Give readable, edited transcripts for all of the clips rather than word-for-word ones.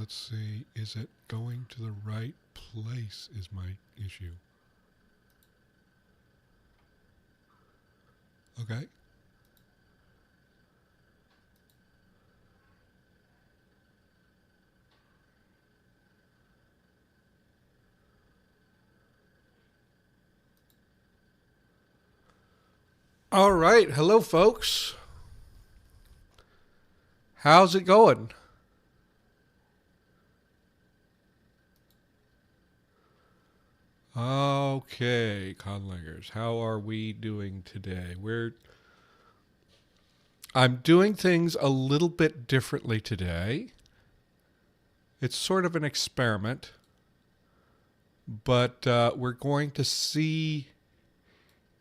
let's see. Is it going to the right place is my issue. Okay. All right. Hello, folks. How's it going? Okay, conlangers. How are we doing today? I'm doing things a little bit differently today. It's sort of an experiment, but we're going to see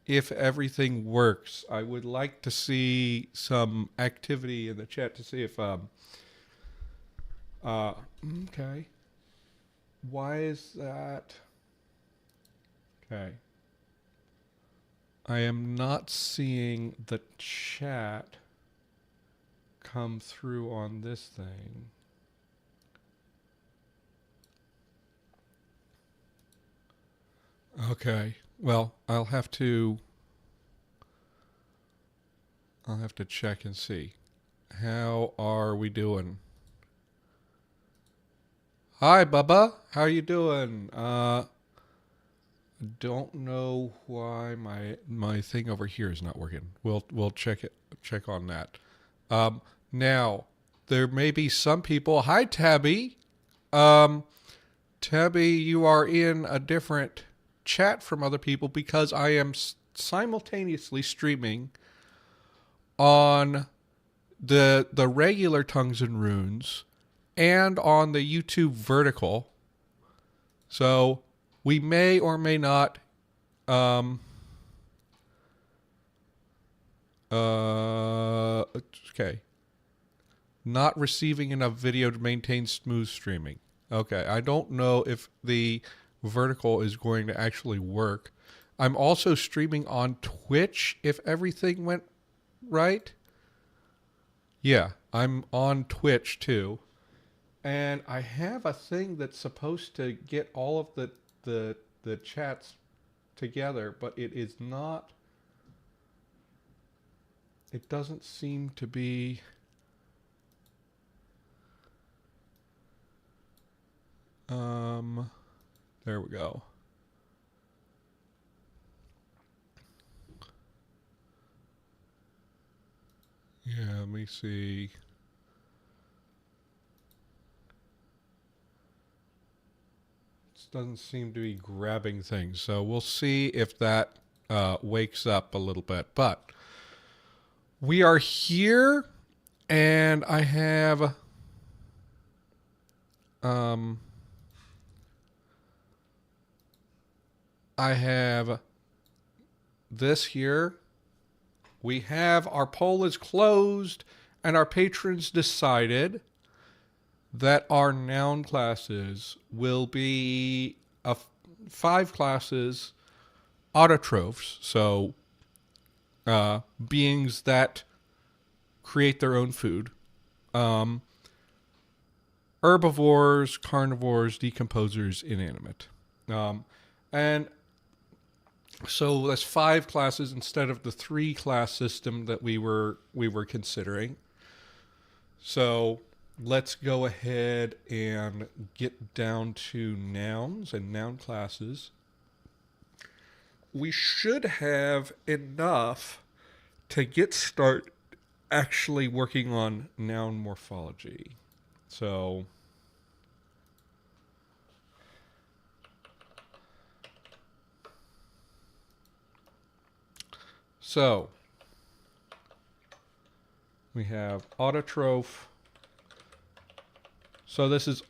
if everything works. I would like to see some activity in the chat to see if okay. Why is that? Okay. I am not seeing the chat come through on this thing. Okay. Well, I'll have to check and see. How are we doing? Hi, Bubba. How you doing? Don't know why my thing over here is not working. We'll check on that. Now there may be some people. Hi, Tabby. Tabby, you are in a different chat from other people because I am simultaneously streaming on the regular Tongues and Runes and on the YouTube vertical. So we may or may not okay. Not receiving enough video to maintain smooth streaming. Okay, I don't know if the vertical is going to actually work. I'm also streaming on Twitch if everything went right. Yeah, I'm on Twitch too. And I have a thing that's supposed to get all of the chats together, but it is not. It doesn't seem to be. There we go. Yeah, let me see. Doesn't seem to be grabbing things. So we'll see if that wakes up a little bit. But we are here, and I have this here. We have our poll is closed, and our patrons decided that our noun classes will be 5 classes autotrophs, so beings that create their own food, herbivores, carnivores, decomposers, inanimate, and so that's 5 classes instead of the 3 class system that we were considering. So let's go ahead and get down to nouns and noun classes. We should have enough to get start actually working on noun morphology. So we have autotroph. So this is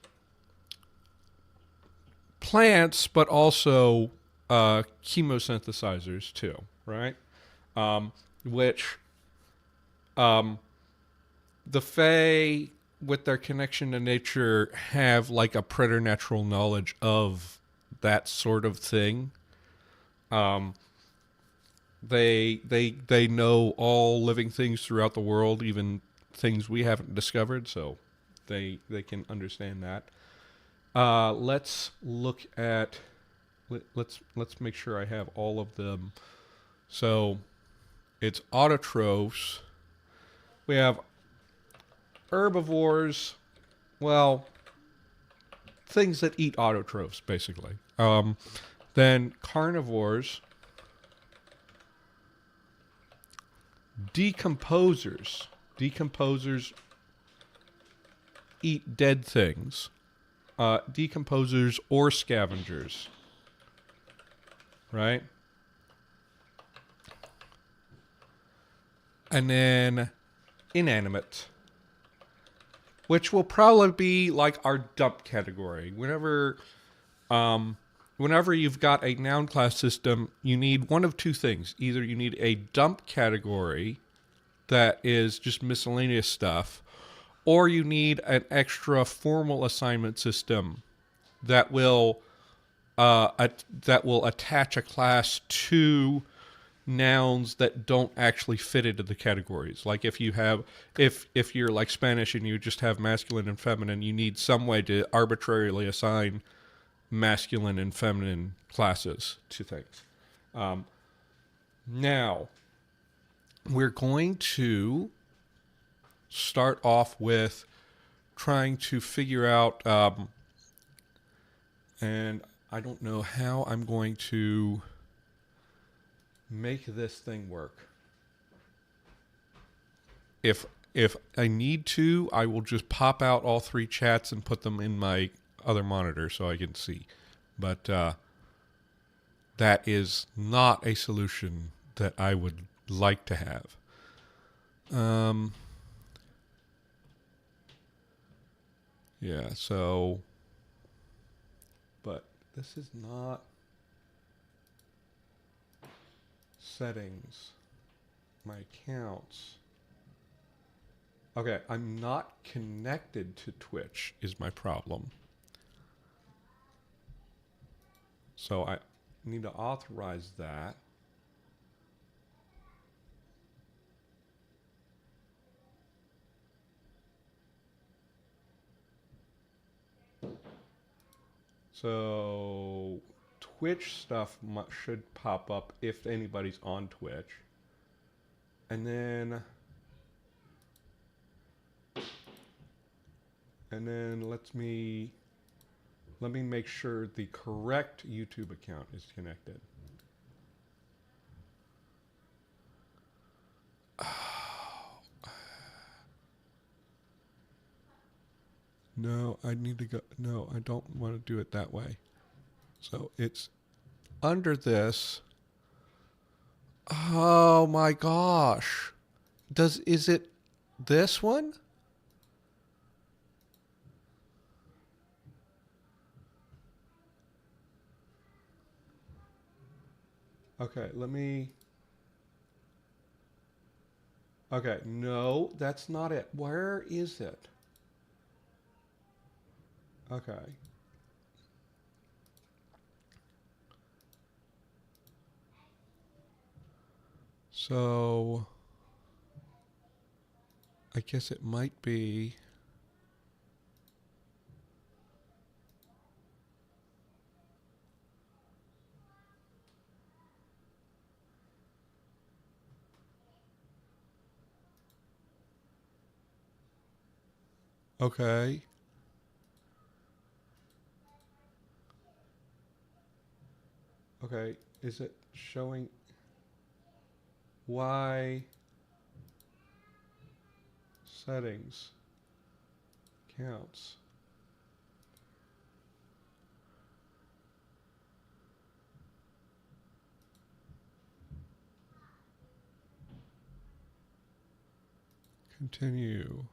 plants, but also chemosynthesizers too, right? Which the Fae, with their connection to nature, have like a preternatural knowledge of that sort of thing. They know all living things throughout the world, even things we haven't discovered. So they can understand that. Let's look at let's make sure I have all of them. So it's autotrophs. We have herbivores. Well, things that eat autotrophs, basically. Then carnivores. Decomposers. Decomposers eat dead things. Decomposers or scavengers. Right? And then inanimate, which will probably be like our dump category. Whenever you've got a noun class system, you need one of two things. Either you need a dump category that is just miscellaneous stuff, or you need an extra formal assignment system that will attach a class to nouns that don't actually fit into the categories. Like if you're like Spanish and you just have masculine and feminine, you need some way to arbitrarily assign masculine and feminine classes to things. Now, we're going to start off with trying to figure out, and I don't know how I'm going to make this thing work. If I need to, I will just pop out all three chats and put them in my other monitor so I can see. But that is not a solution that I would like to have. Yeah, so, but this is not settings, my accounts. Okay, I'm not connected to Twitch is my problem. So I need to authorize that. So Twitch stuff should pop up if anybody's on Twitch. And then let me make sure the correct YouTube account is connected. No, I need to go. No, I don't want to do it that way. So it's under this. Oh my gosh. Is it this one? Okay, okay, no, that's not it. Where is it? Okay. So I guess it might be. Okay. Okay, is it showing why settings counts? Continue.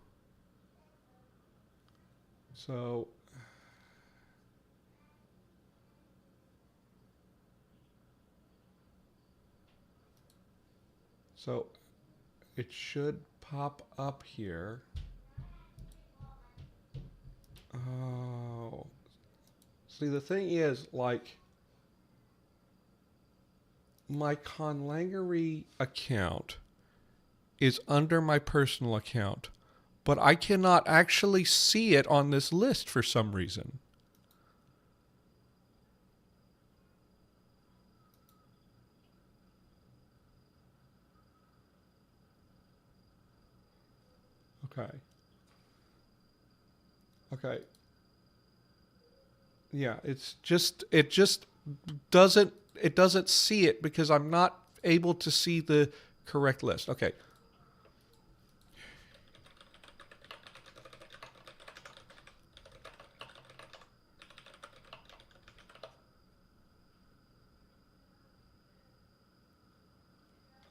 So it should pop up here. Oh. See, the thing is, like, my Conlangery account is under my personal account, but I cannot actually see it on this list for some reason. Okay. Okay. Yeah, it just doesn't see it because I'm not able to see the correct list. Okay.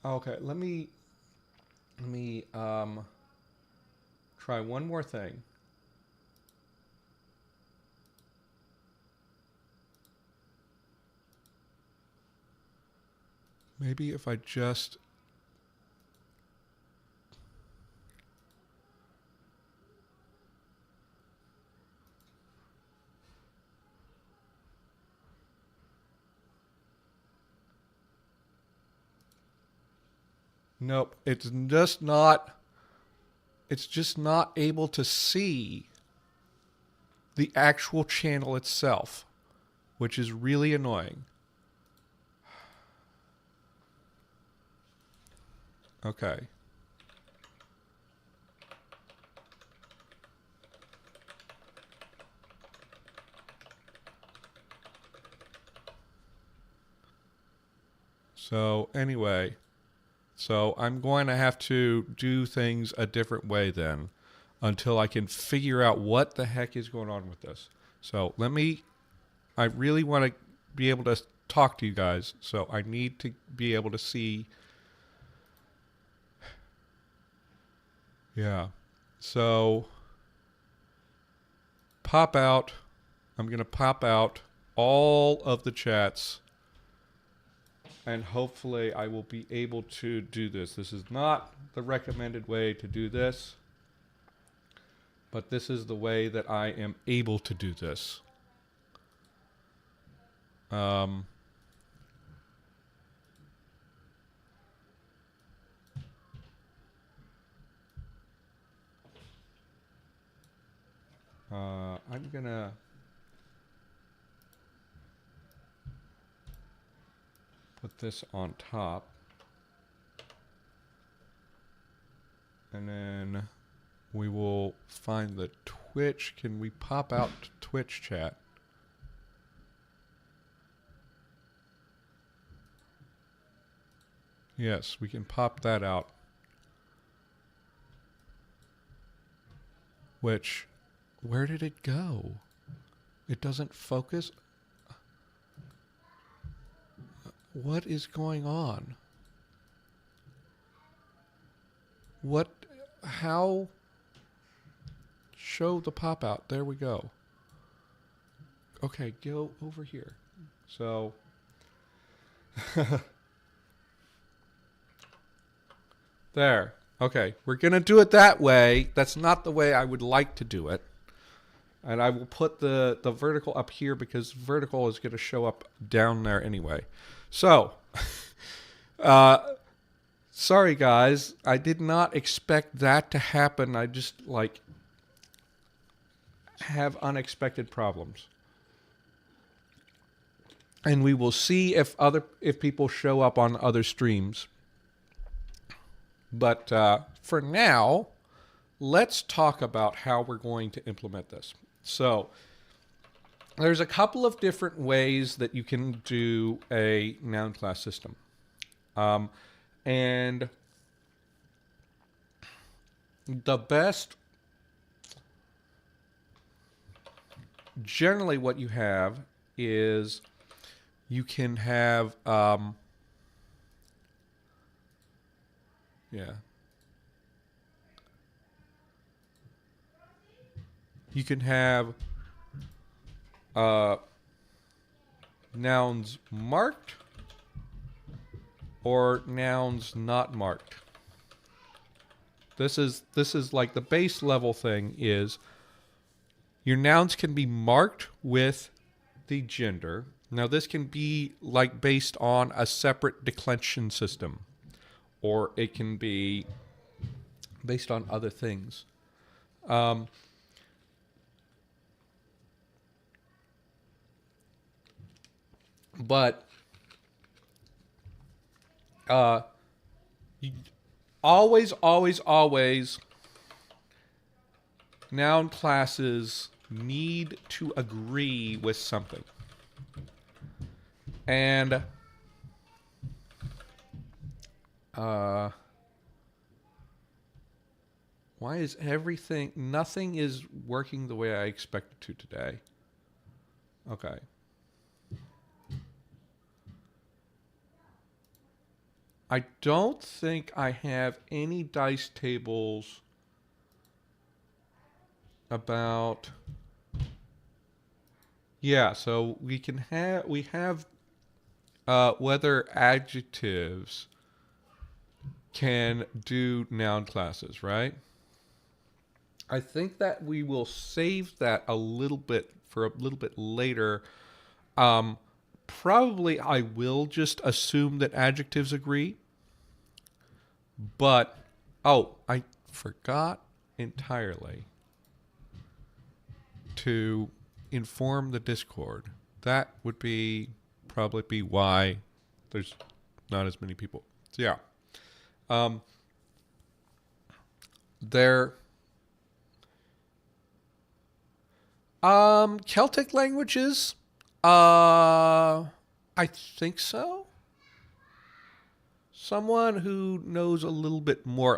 Okay, let me try one more thing. Maybe if I just nope, it's just not able to see the actual channel itself, which is really annoying. Okay. So anyway, so I'm going to have to do things a different way then until I can figure out what the heck is going on with this. So I really want to be able to talk to you guys. So I need to be able to see. Yeah. So pop out. I'm going to pop out all of the chats. And hopefully I will be able to do this. This is not the recommended way to do this, but this is the way that I am able to do this. I'm gonna put this on top, and then we will find the Twitch. Can we pop out Twitch chat? Yes, we can pop that out. Which, where did it go? It doesn't focus. What is going on? How? Show the pop out. There we go. Okay, go over here. So, there. Okay, we're going to do it that way. That's not the way I would like to do it. And I will put the vertical up here because vertical is going to show up down there anyway. So, sorry guys, I did not expect that to happen. I just have unexpected problems. And we will see if people show up on other streams. But for now, let's talk about how we're going to implement this. So there's a couple of different ways that you can do a noun class system. And the best, generally what you have is you can have, you can have nouns marked or nouns not marked. This is like the base level thing is your nouns can be marked with the gender. Now this can be like based on a separate declension system, or it can be based on other things. Um, but uh, always, always, always, noun classes need to agree with something. And why is nothing is working the way I expect it to today? Okay. I don't think I have any dice tables about. Yeah, so we have whether adjectives can do noun classes, right? I think that we will save that a little bit for a little bit later. Probably I will just assume that adjectives agree. But, oh, I forgot entirely to inform the Discord. That would probably be why there's not as many people. So, yeah. There. Celtic languages. I think so. Someone who knows a little bit more.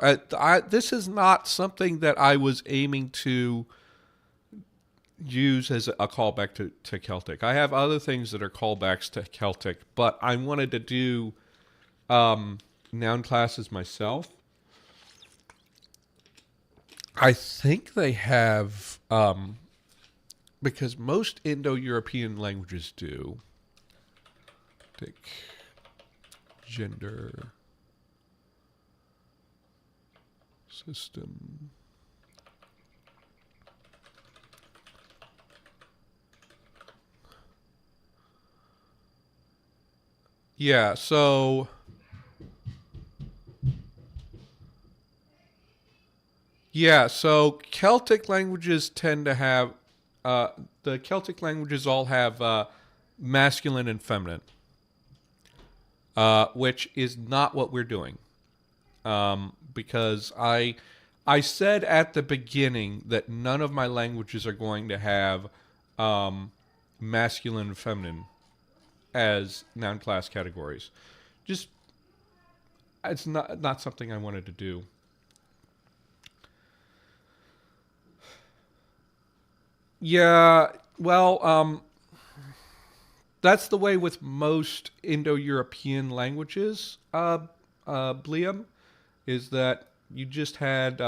This is not something that I was aiming to use as a callback to Celtic. I have other things that are callbacks to Celtic, but I wanted to do noun classes myself. I think they have, because most Indo-European languages do. Take gender system. Yeah, so Celtic languages tend to have the Celtic languages all have masculine and feminine, which is not what we're doing. Because I said at the beginning that none of my languages are going to have masculine and feminine as noun class categories. Just it's not something I wanted to do. Yeah, well, that's the way with most Indo-European languages. Bliam, is that you just had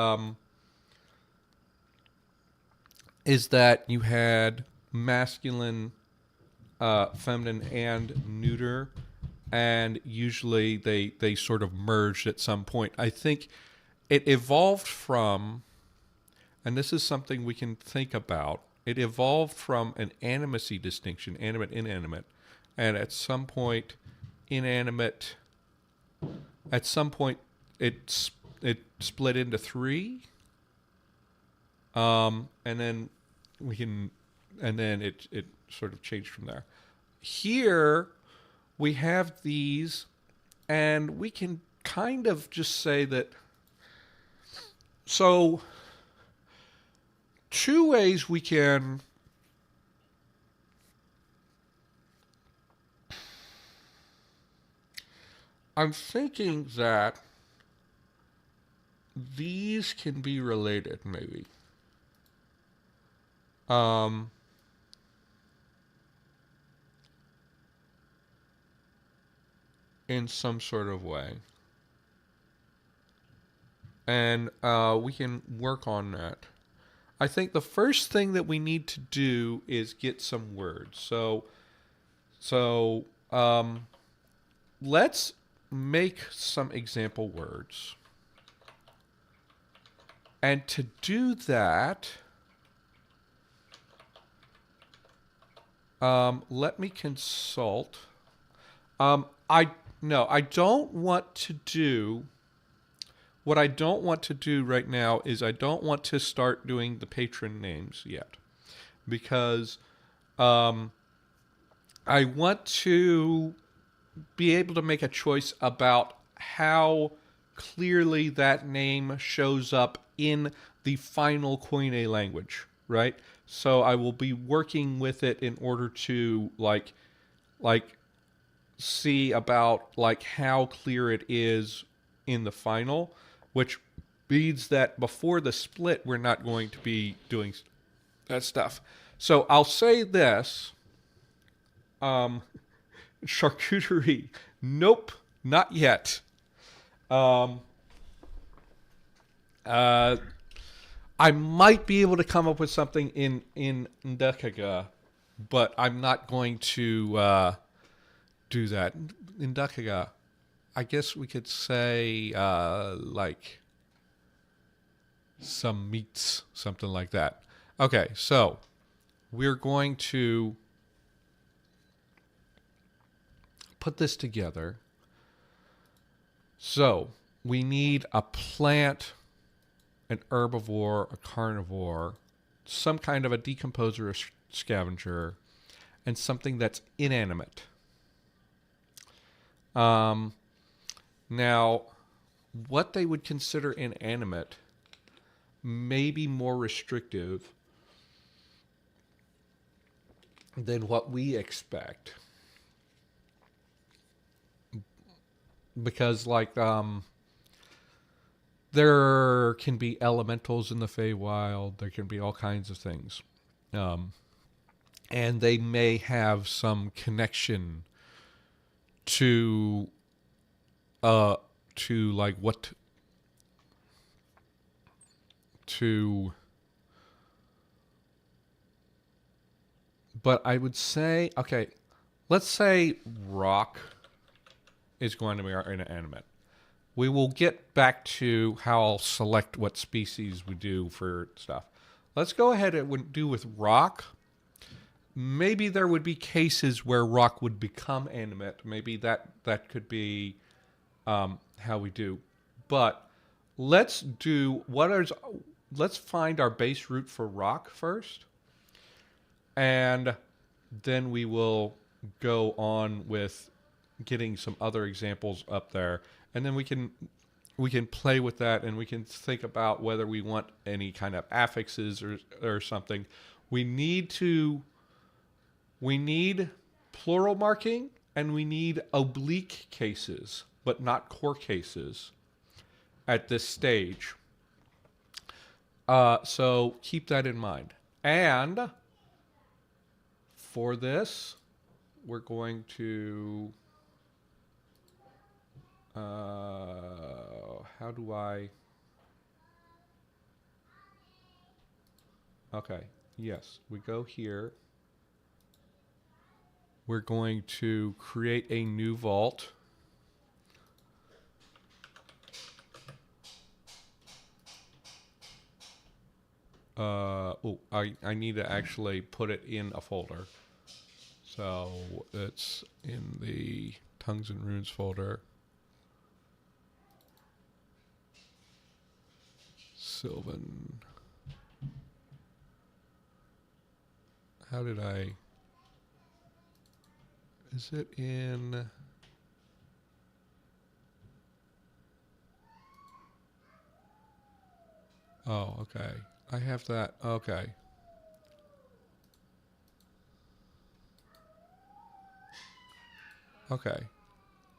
is that you had masculine, feminine, and neuter, and usually they sort of merged at some point. I think it evolved from, and this is something we can think about. It evolved from an animacy distinction, animate, inanimate, and at some point, inanimate. At some point, it split into three, and then it sort of changed from there. Here, we have these, and we can kind of just say that. So, two ways we can I'm thinking that these can be related, maybe. In some sort of way. And we can work on that. I think the first thing that we need to do is get some words. So let's make some example words. And to do that, let me consult. I don't want to do what I don't want to do right now is I don't want to start doing the patron names yet, because I want to be able to make a choice about how clearly that name shows up in the final Koine language, right? So I will be working with it in order to like see about like how clear it is in the final, which means that before the split we're not going to be doing that stuff. So I'll say this. Charcuterie. Nope, not yet. Um, I might be able to come up with something in Ndakaga, but I'm not going to do that. Ndakaga. I guess we could say like some meats, something like that. Okay, so we're going to put this together. So we need a plant, an herbivore, a carnivore, some kind of a decomposer or scavenger, and something that's inanimate. Now, what they would consider inanimate may be more restrictive than what we expect. Because, like, there can be elementals in the Feywild. There can be all kinds of things. And they may have some connection to like what to, but I would say, okay, let's say rock is going to be our inanimate. We will get back to how I'll select what species we do for stuff. Let's go ahead and do with rock. Maybe there would be cases where rock would become animate. Maybe that could be how we do. But let's find our base root for rock first, and then we will go on with getting some other examples up there, and then we can play with that, and we can think about whether we want any kind of affixes or something. We need plural marking, and we need oblique cases, but not core cases at this stage. So keep that in mind. And for this, we're going to... how do I... Okay, yes, we go here. We're going to create a new vault. I need to actually put it in a folder. So it's in the Tongues and Runes folder. Sylvan. How did I... Is it in... Oh, okay. I have that. Okay. Okay.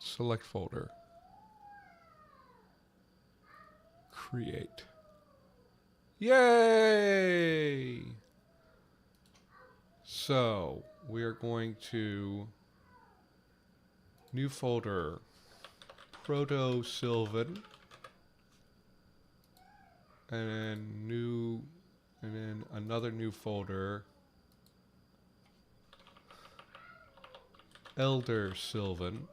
Select folder. Create. Yay! So, we're going to new folder, Proto Sylvan, and then another new folder, Elder Sylvan.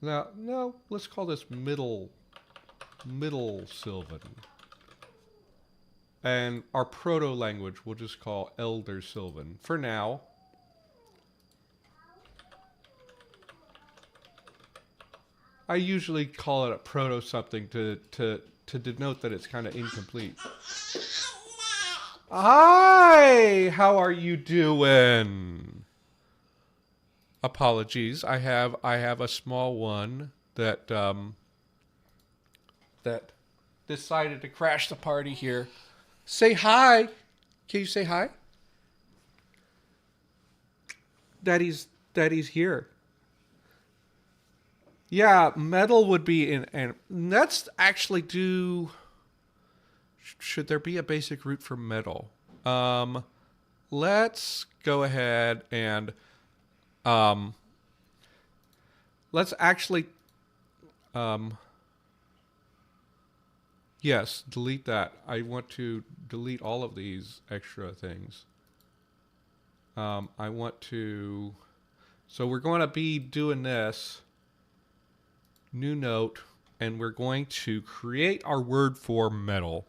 Now, no, let's call this Middle Sylvan. And our proto language we'll just call Elder Sylvan for now. I usually call it a proto something to denote that it's kind of incomplete. Hi, how are you doing? Apologies, I have a small one that that decided to crash the party here. Say hi. Can you say hi? Daddy's here. Yeah, metal would be in, and let's actually do. Should there be a basic root for metal? Let's go ahead and let's actually yes, delete that. I want to delete all of these extra things. I want to. So we're going to be doing this. New note, and we're going to create our word for metal.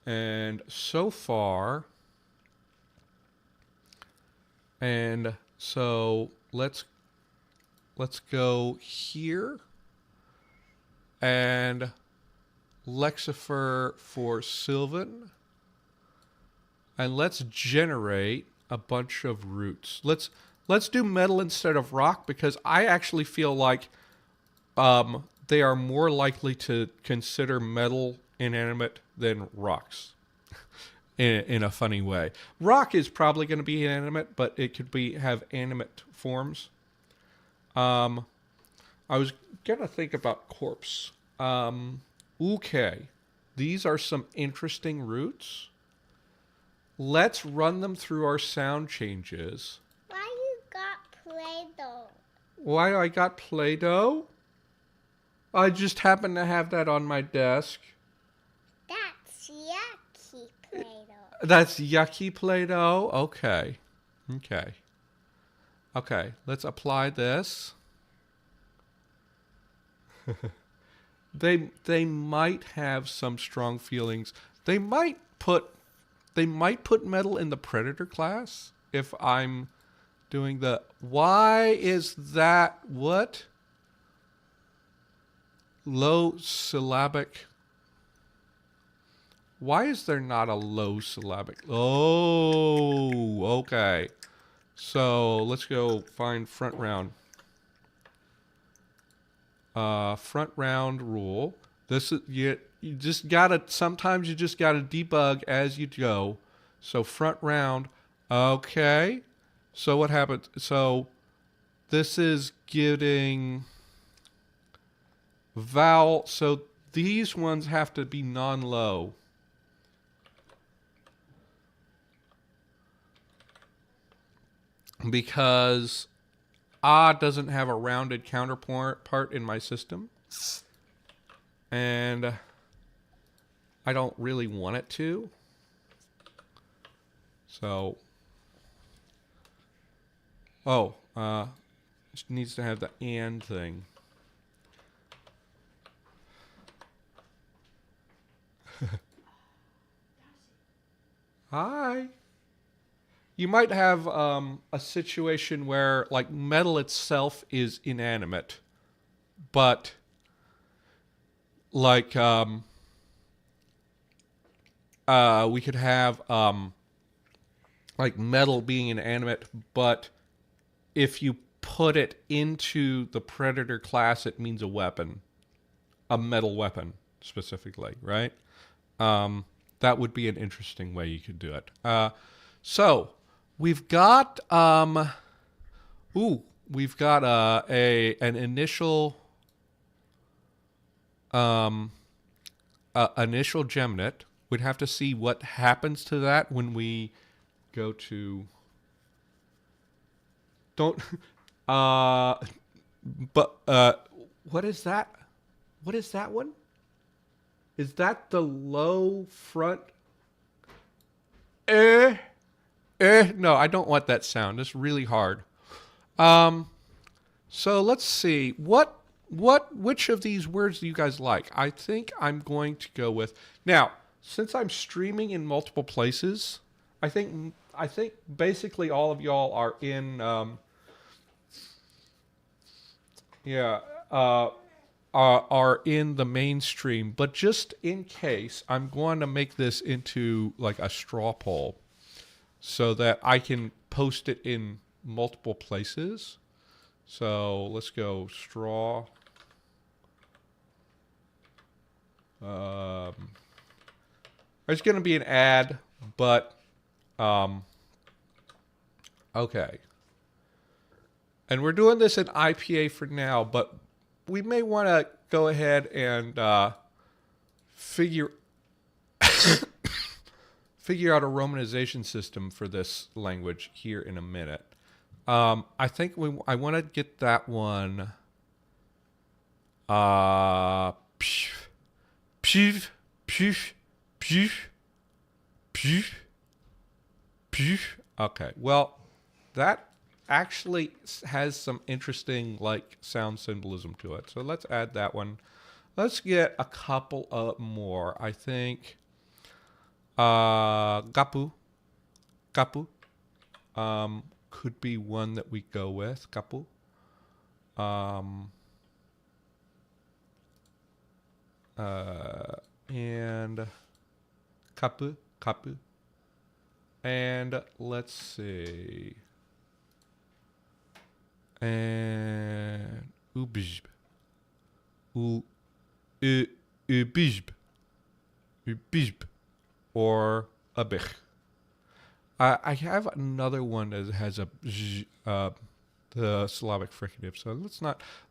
And so far, and so let's go here and lexifer for Sylvan, and let's generate a bunch of roots. Let's do metal instead of rock, because I actually feel like they are more likely to consider metal inanimate than rocks. in a funny way, rock is probably going to be inanimate, but it could have animate forms. I was gonna think about corpse. Okay, these are some interesting roots. Let's run them through our sound changes. Why you got Play-Doh? Why I got Play-Doh? I just happen to have that on my desk. That's yucky Play-Doh. That's yucky Play-Doh? Okay. Okay, let's apply this. They might have some strong feelings. They might put metal in the predator class if I'm doing the. Why is that? What? Low syllabic. Why is there not a low syllabic? Oh, okay. So let's go find front round. Front round rule. This is you just gotta. Sometimes you just gotta debug as you go. So front round. Okay. So what happens? So this is getting vowel. So these ones have to be non-low. Because doesn't have a rounded counterpart in my system. And I don't really want it to. So, it needs to have the and thing. Hi. You might have a situation where, like, metal itself is inanimate, but, like, we could have, like, metal being inanimate, but if you put it into the predator class, it means a weapon, a metal weapon, specifically, right? That would be an interesting way you could do it. So we've got we've got an initial initial Gemnet. We'd have to see what happens to that when we go to don't but what is that? What is that one? Is that the low front? No, I don't want that sound. It's really hard. So let's see. Which of these words do you guys like? I think I'm going to go with. Now, since I'm streaming in multiple places, I think basically all of y'all are in are in the mainstream, but just in case, I'm going to make this into like a straw poll so that I can post it in multiple places. So let's go straw. There's going to be an ad, but okay. And we're doing this in IPA for now, but we may want to go ahead and figure figure out a romanization system for this language here in a minute. I think I want to get that one. Psh, psh, psh, psh, psh, psh. Okay, well, that actually has some interesting like sound symbolism to it. So let's add that one. Let's get a couple of more. I think gapu could be one that we go with. Gapu. And kapu. And let's see. And ubijb. Ubijb. Ubijb. Or a bich. I have another one that has a the Slavic fricative. So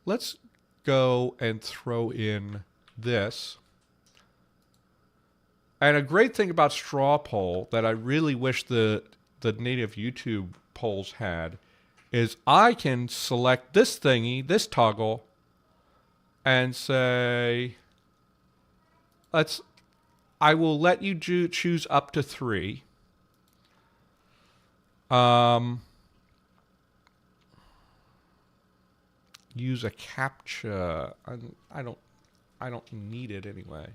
let's go and throw in this. And a great thing about straw poll that I really wish the native YouTube polls had is I can select this thingy, this toggle, and say, I will let you choose up to 3. Use a CAPTCHA. I don't need it anyway.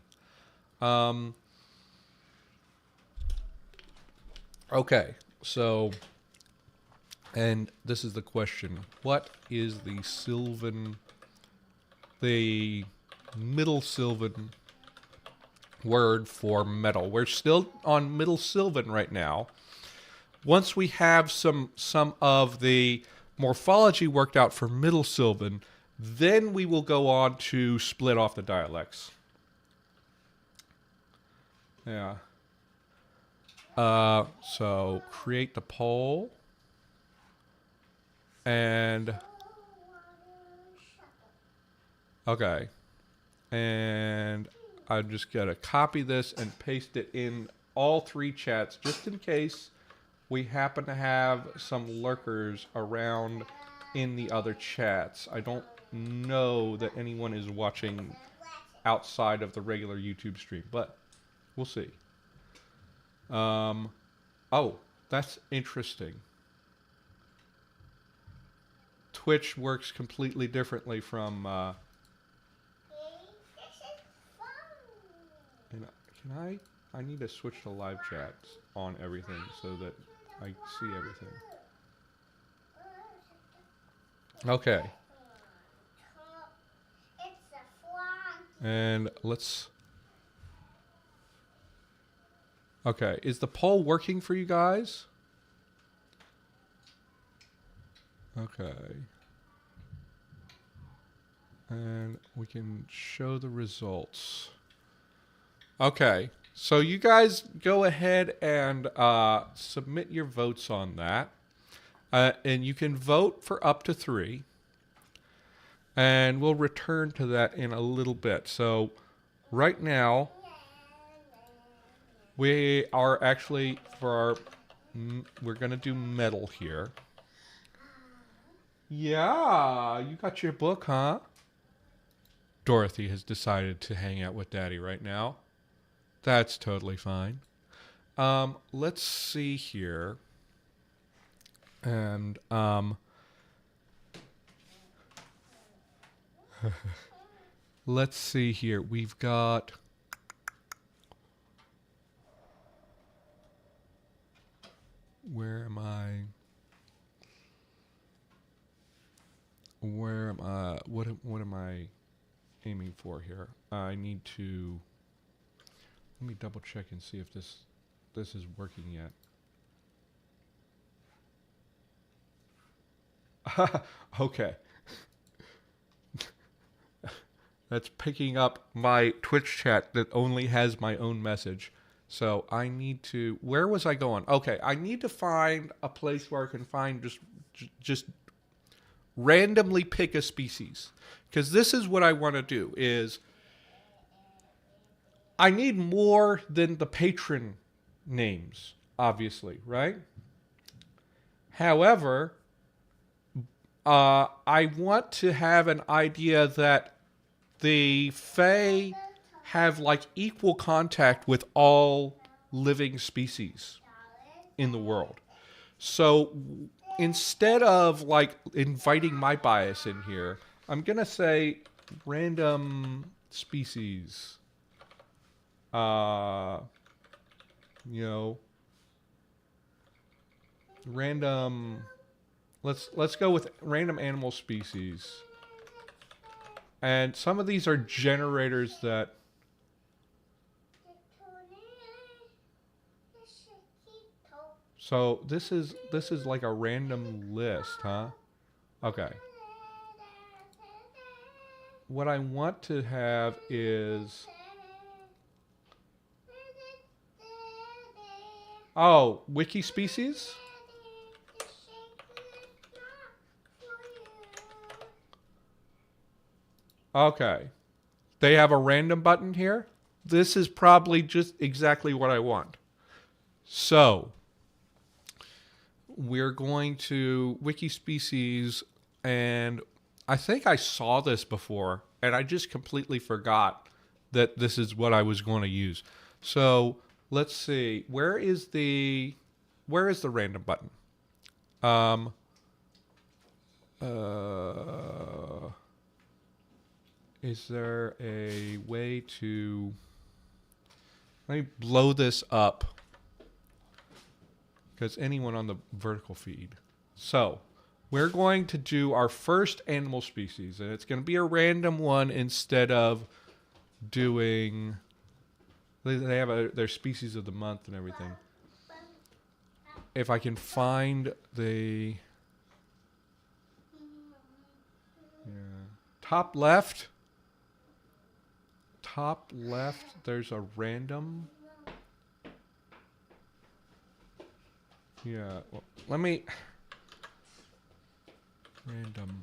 Okay, so, and this is the question. What is the Sylvan, the Middle Sylvan word for metal? We're still on Middle Sylvan right now. Once we have some of the morphology worked out for Middle Sylvan, then we will go on to split off the dialects. Yeah. So create the poll. And okay. And I'm just going to copy this and paste it in all 3 chats just in case we happen to have some lurkers around in the other chats. I don't know that anyone is watching outside of the regular YouTube stream, but we'll see. Oh, that's interesting. Twitch works completely differently from... Can I need to switch to live chats on everything so that I see everything. Okay. And let's... Okay, is the poll working for you guys? Okay. And we can show the results. Okay, so you guys go ahead and submit your votes on that. And you can vote for up to 3. And we'll return to that in a little bit. So right now, we are actually, we're going to do metal here. Yeah, you got your book, huh? Dorothy has decided to hang out with Daddy right now. That's totally fine. Let's see here. And, let's see here. We've got... Where am I? What am I? aiming for here. I need to, let me double check and see if this is working yet. Okay. That's picking up my Twitch chat that only has my own message. So I need to, where was I going? Okay, I need to find a place where I can find just randomly pick a species. Because this is what I want to do is I need more than the patron names, obviously, right? However, I want to have an idea that the Fae have like equal contact with all living species in the world. So instead of like inviting my bias in here, I'm going to say random species. You know, random, let's go with random animal species. And some of these are generators that so this is like a random list, huh? Okay. What I want to have is wiki species? Okay. They have a random button here. This is probably just exactly what I want. So, we're going to wiki species, and I think I saw this before, and I just completely forgot that this is what I was going to use. So, let's see. Where is the random button? Is there a way to... Let me blow this up. Because anyone on the vertical feed. So, we're going to do our first animal species. And it's going to be a random one instead of doing... They have their species of the month and everything. If I can find the... Top left, there's a random. Yeah, well, let me... Random.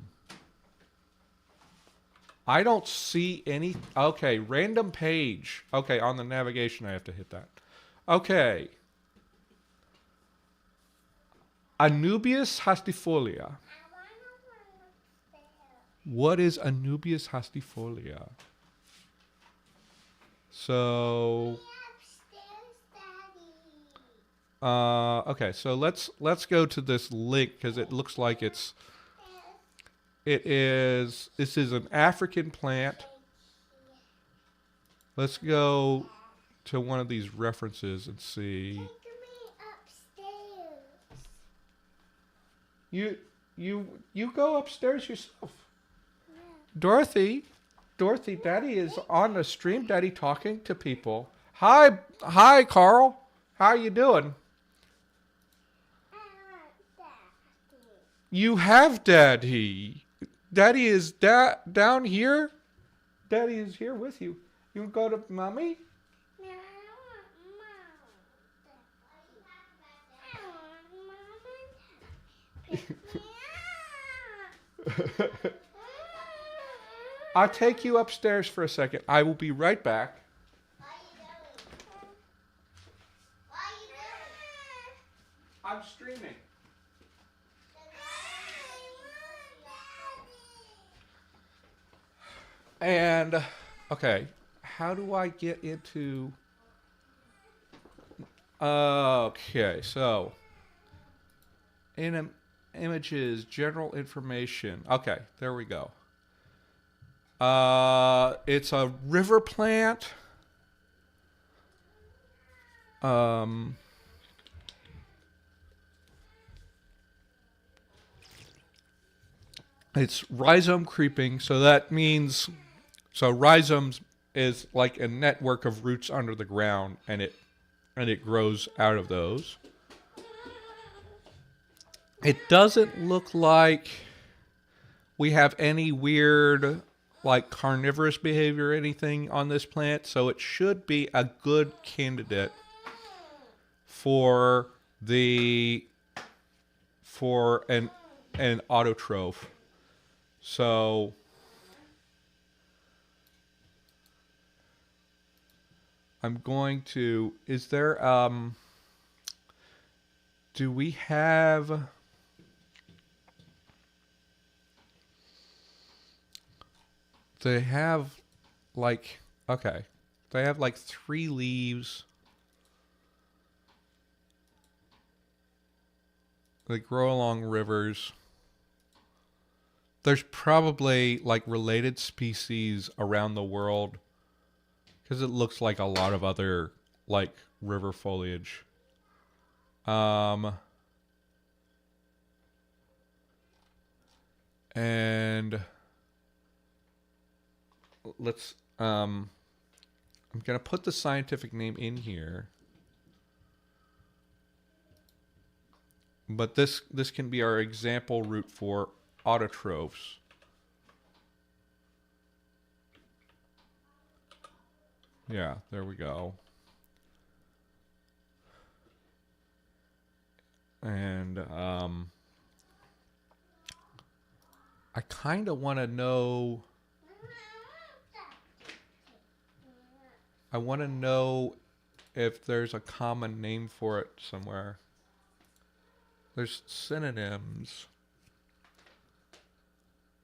I don't see any... Okay, random page. Okay, on the navigation I have to hit that. Okay. Anubias hastifolia. What is Anubias hastifolia? So... okay, so let's go to this link because it looks like this is an African plant. Let's go to one of these references and see. You go upstairs yourself. Yeah. Dorothy, Daddy is on the stream. Daddy talking to people. Hi, Carl. How you doing? You have Daddy. Daddy is down here. Daddy is here with you. You want to go to Mommy? No, I want Mom. I'll take you upstairs for a second. I will be right back. What are you doing? I'm streaming. And, okay, how do I get into... Okay, so, in images, general information. Okay, there we go. It's a river plant. It's rhizome creeping, so that means So rhizomes is like a network of roots under the ground, and it grows out of those. It doesn't look like we have any weird like carnivorous behavior or anything on this plant, so it should be a good candidate for an autotroph. So I'm going to, is there do we have, they have like, okay, they have like 3 leaves. They grow along rivers. There's probably like related species around the world because it looks like a lot of other like river foliage. And let's I'm gonna put the scientific name in here, but this can be our example root for autotrophs. Yeah, there we go. And I kind of want to know. I want to know if there's a common name for it somewhere. There's synonyms.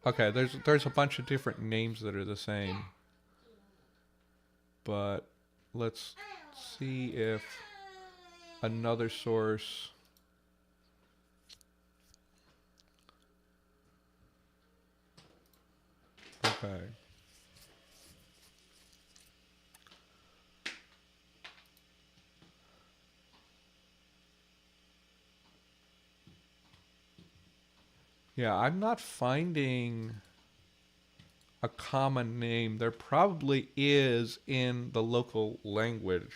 Okay, there's a bunch of different names that are the same. But let's see if another source. Okay. Yeah, I'm not finding a common name. There probably is in the local language.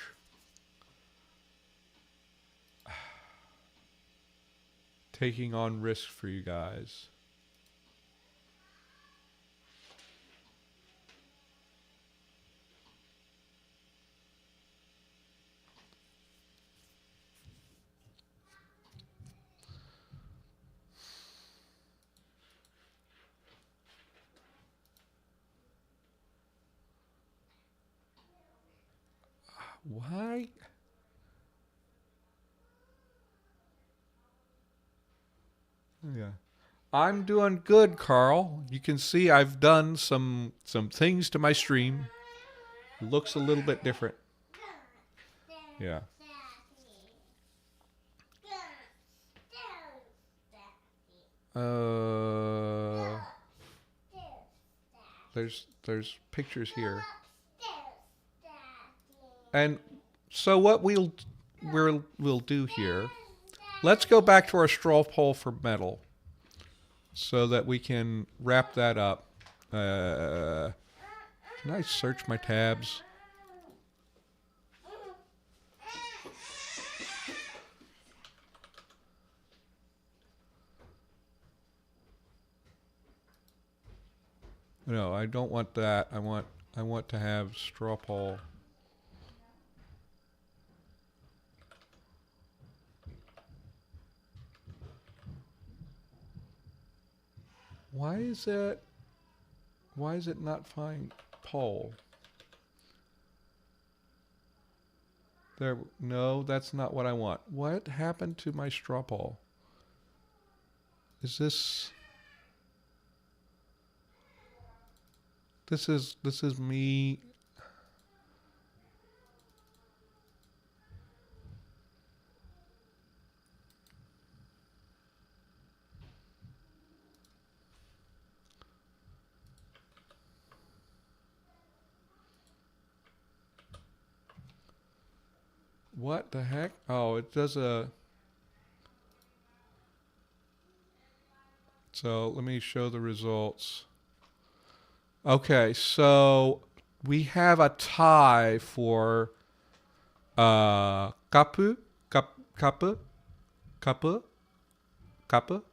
Taking on risks for you guys. Why? Yeah. I'm doing good, Carl. You can see I've done some things to my stream. Looks a little bit different. Yeah. There's pictures here. And so what we'll do here, let's go back to our straw poll for metal so that we can wrap that up. Can I search my tabs? No, I don't want that. I want to have straw poll. Why is it not find poll? There, no, that's not what I want. What happened to my straw poll? Is this is me. What the heck? Oh, it does a. So let me show the results. Okay, so we have a tie for kapu, kapu, kapu, kapu,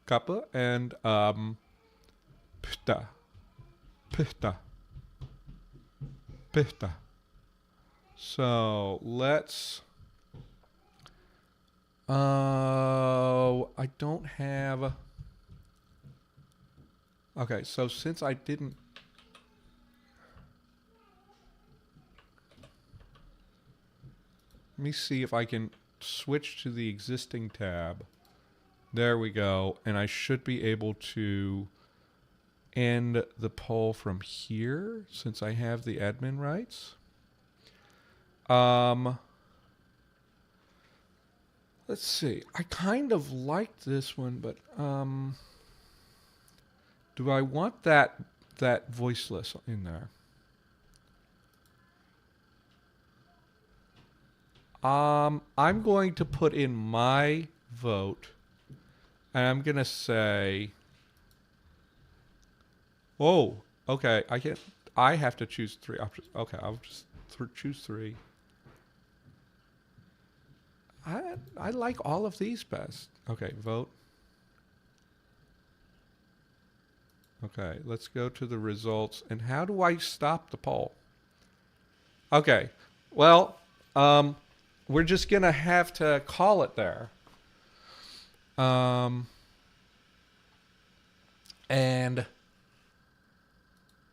kapu, and pita, pita, pita. So let's. I don't have. Okay, so since I didn't. Let me see if I can switch to the existing tab. There we go. And I should be able to end the poll from here since I have the admin rights. Let's see. I kind of liked this one, but do I want that voiceless in there? I'm going to put in my vote, and I'm gonna say, oh, okay. I have to choose 3 options. Okay, I'll just choose 3. I like all of these best. Okay, vote. Okay, let's go to the results. And how do I stop the poll? Okay, well, we're just gonna have to call it there. And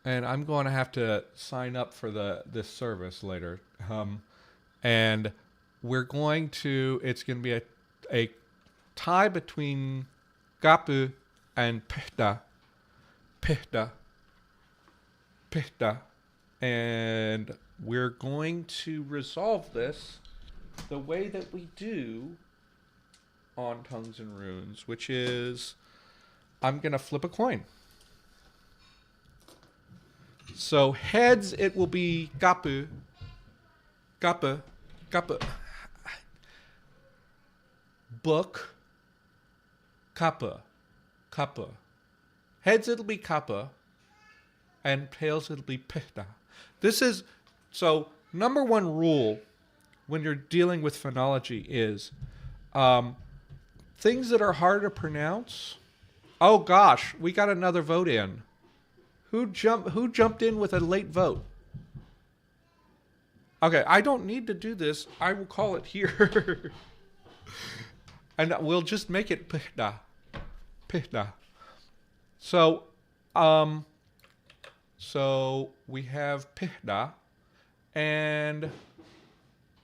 I'm going to have to sign up for this service later. And we're going to. It's going to be a tie between Gapu and Pihta. Pihta. Pihta. And we're going to resolve this the way that we do on Tongues and Runes, which is I'm going to flip a coin. So heads, it will be Gapu. Gapu. Gapu. Book. Kappa. Kappa. Heads, it'll be Kappa. And tails, it'll be Pihta. This is, so number 1 rule when you're dealing with phonology is things that are hard to pronounce. Oh gosh, we got another vote in. Who jumped in with a late vote? Okay, I don't need to do this. I will call it here. And we'll just make it Pihta. Pihta. So we have Pihta, and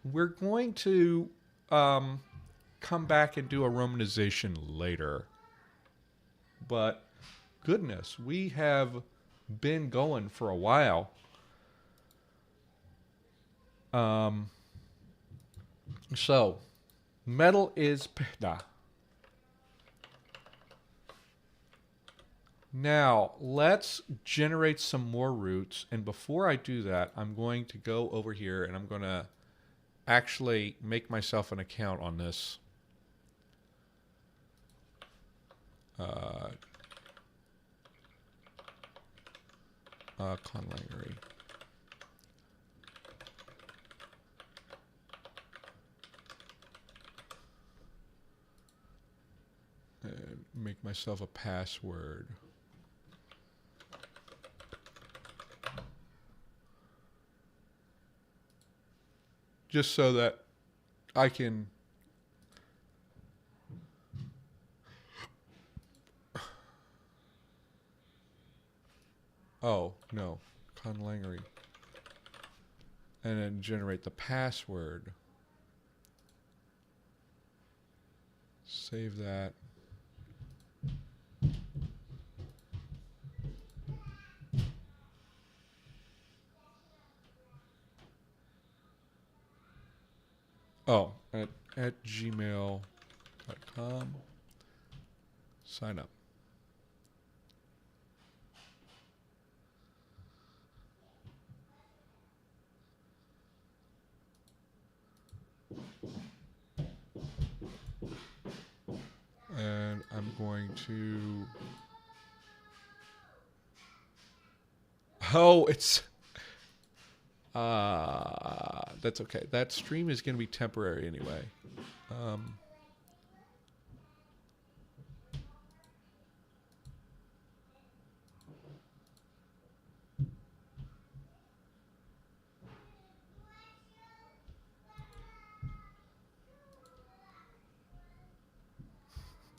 we're going to come back and do a romanization later. But goodness, we have been going for a while. So metal is Pihta. Now, let's generate some more roots. And before I do that, I'm going to go over here and I'm going to actually make myself an account on this. Conlangery. And make myself a password. Just so that I can oh, no. Conlangery. And then generate the password. Save that. Oh, at gmail.com. Sign up. And I'm going to Oh, it's that's okay. That stream is going to be temporary anyway.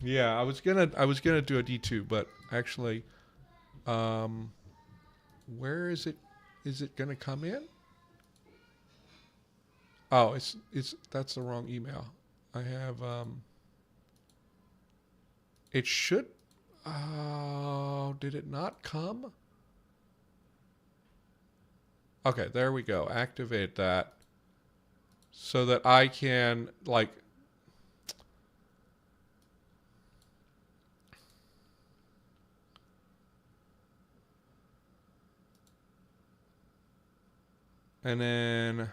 Yeah, I was gonna do a D2, but actually, where is it? Is it gonna come in? Oh, it's that's the wrong email. I have it should. Oh, did it not come? Okay, there we go. Activate that so that I can like. And then,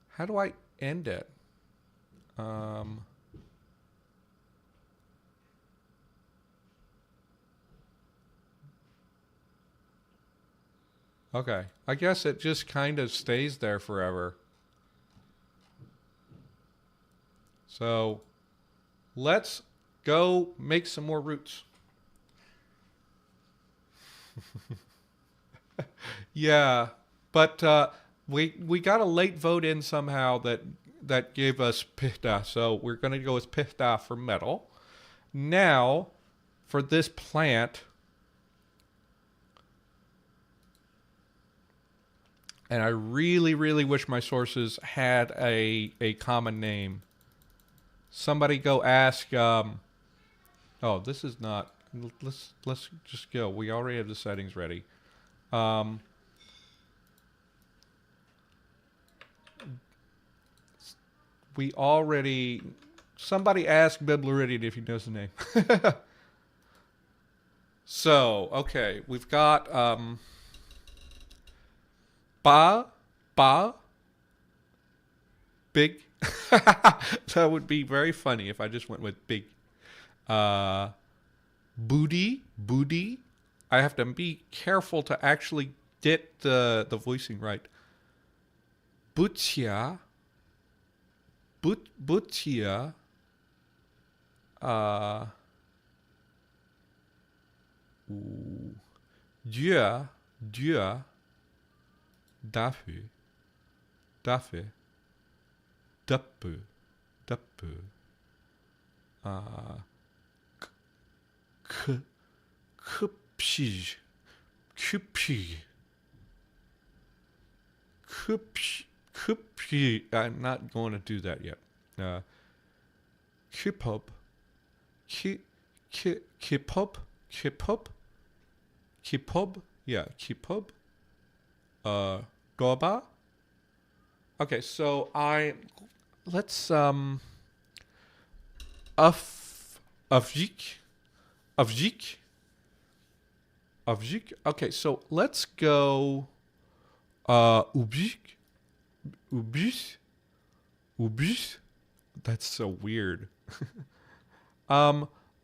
how do I end it? Um, okay, I guess it just kind of stays there forever. So let's go make some more roots. Yeah, but we got a late vote in somehow that gave us pihta, so we're gonna go with pihta for metal. Now, for this plant, and I really, really wish my sources had a common name. Somebody go ask. Oh, this is not. Let's just go. We already have the settings ready. Um, we already. Somebody ask Biblaridian if he knows the name. So okay, we've got ba ba big. That would be very funny if I just went with big. Uh, booty. I have to be careful to actually get the voicing right. Butia, butia. Uh, Dieu, Dieu, dafür, dafür, dafür, dafür. K, Cupig, Cupig, Cupig. I'm not going to do that yet. Kipop, Kipop, Kipop, Kipop. Yeah, Kipop. Doba. Okay, so let's Avjik. Avjik. Avjik. Okay, so let's go Ubjik. Ubis. Ubis. That's so weird.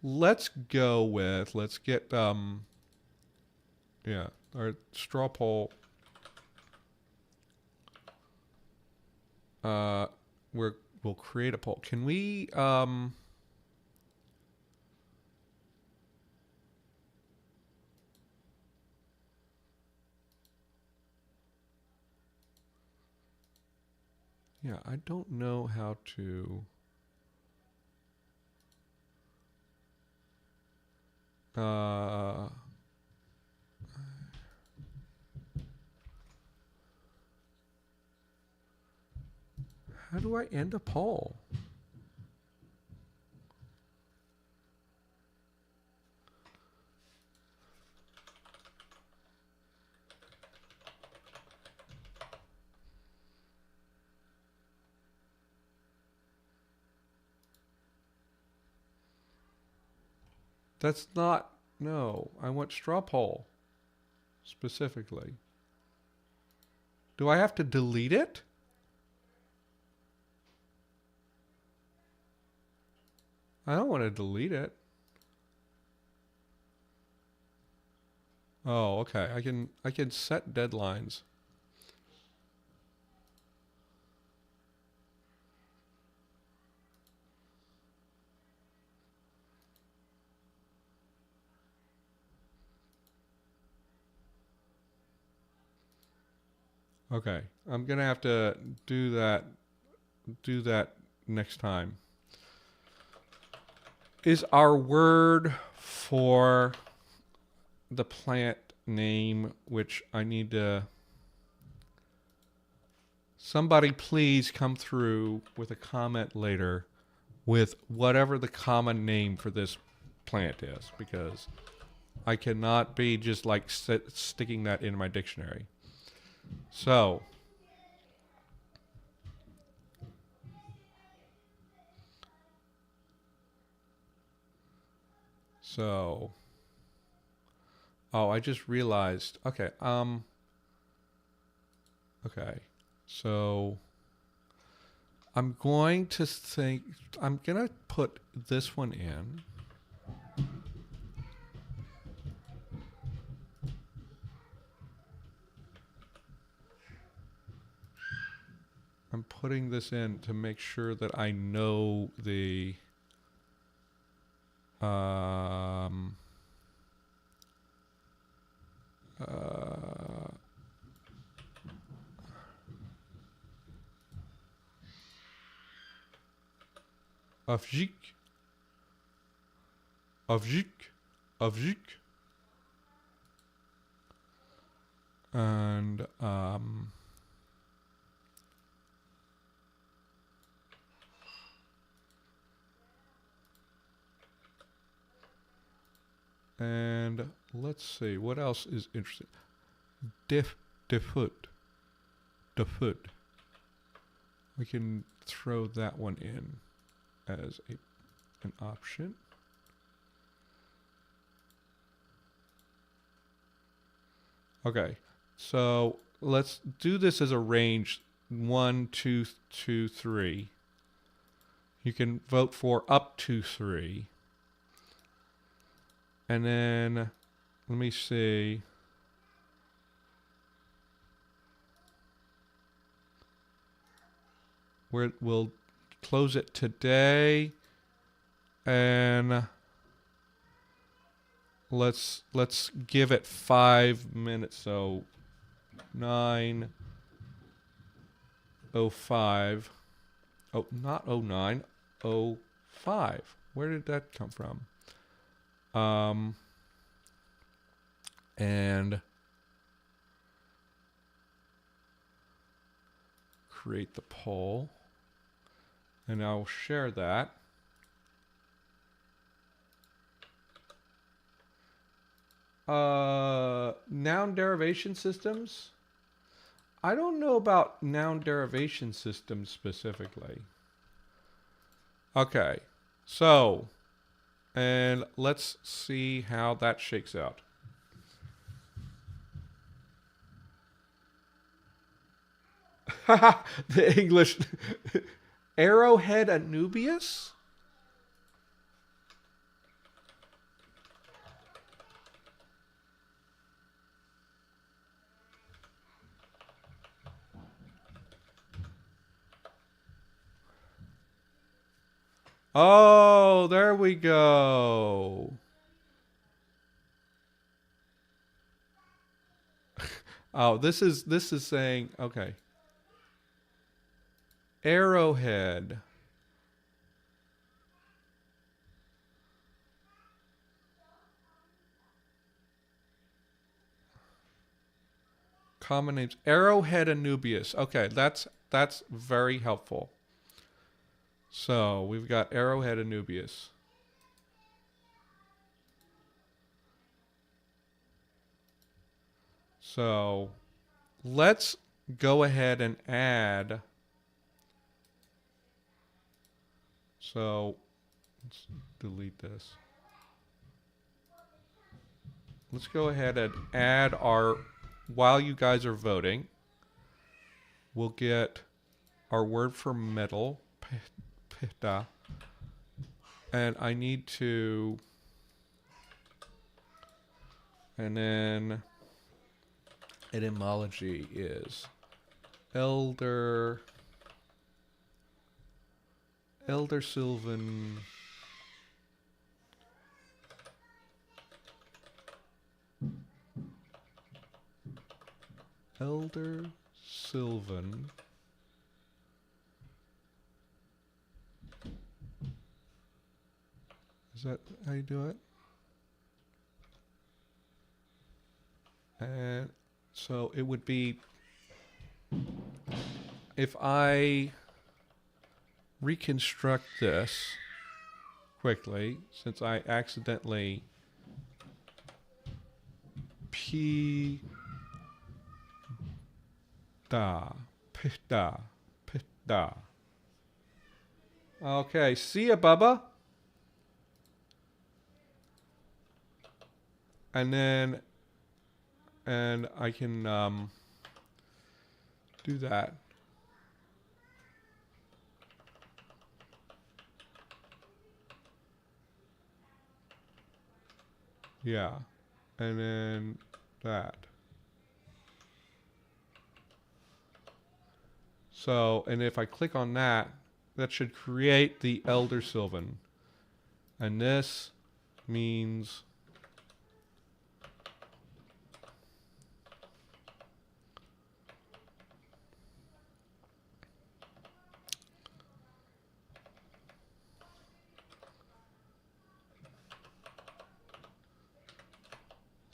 Let's get yeah, our straw poll. We'll create a poll. Can we yeah, I don't know how to how do I end a poll? That's not, no, I want straw poll specifically. Do I have to delete it? I don't want to delete it. Oh, okay. I can set deadlines. Okay. I'm going to have to do that next time. Is our word for the plant name, which I need to... Somebody please come through with a comment later with whatever the common name for this plant is, because I cannot be just like sticking that in my dictionary. So, oh, I just realized. Okay, okay. So, I'm going to put this one in. I'm putting this in to make sure that I know the Avjik, Avjik, Avjik, and let's see what else is interesting. Defut. We can throw that one in as an option. Okay, so let's do this as a range 1, 2, 2, 3. You can vote for up to 3. And then, let me see. We'll close it today. And let's give it 5 minutes. So 9:05. Oh, not 09. 05. Where did that come from? And create the poll. And I'll share that. Noun derivation systems. I don't know about noun derivation systems specifically. Okay, so, and let's see how that shakes out. The English Arrowhead Anubius? Oh, there we go. Oh, this is saying, okay. Arrowhead. Common names. Arrowhead Anubius. Okay, that's very helpful. So we've got Arrowhead Anubius. So let's go ahead and add. So let's delete this. Let's go ahead and add our, while you guys are voting, we'll get our word for metal, pita, and I need to And then etymology is elder Sylvan. Elder Sylvan. Is that how you do it? And so it would be, if I reconstruct this quickly, since I accidentally P da pita pita. Okay, see ya, Bubba. And then, and I can do that. Yeah, and then that. So, and if I click on that, that should create the Elder Sylvan. And this means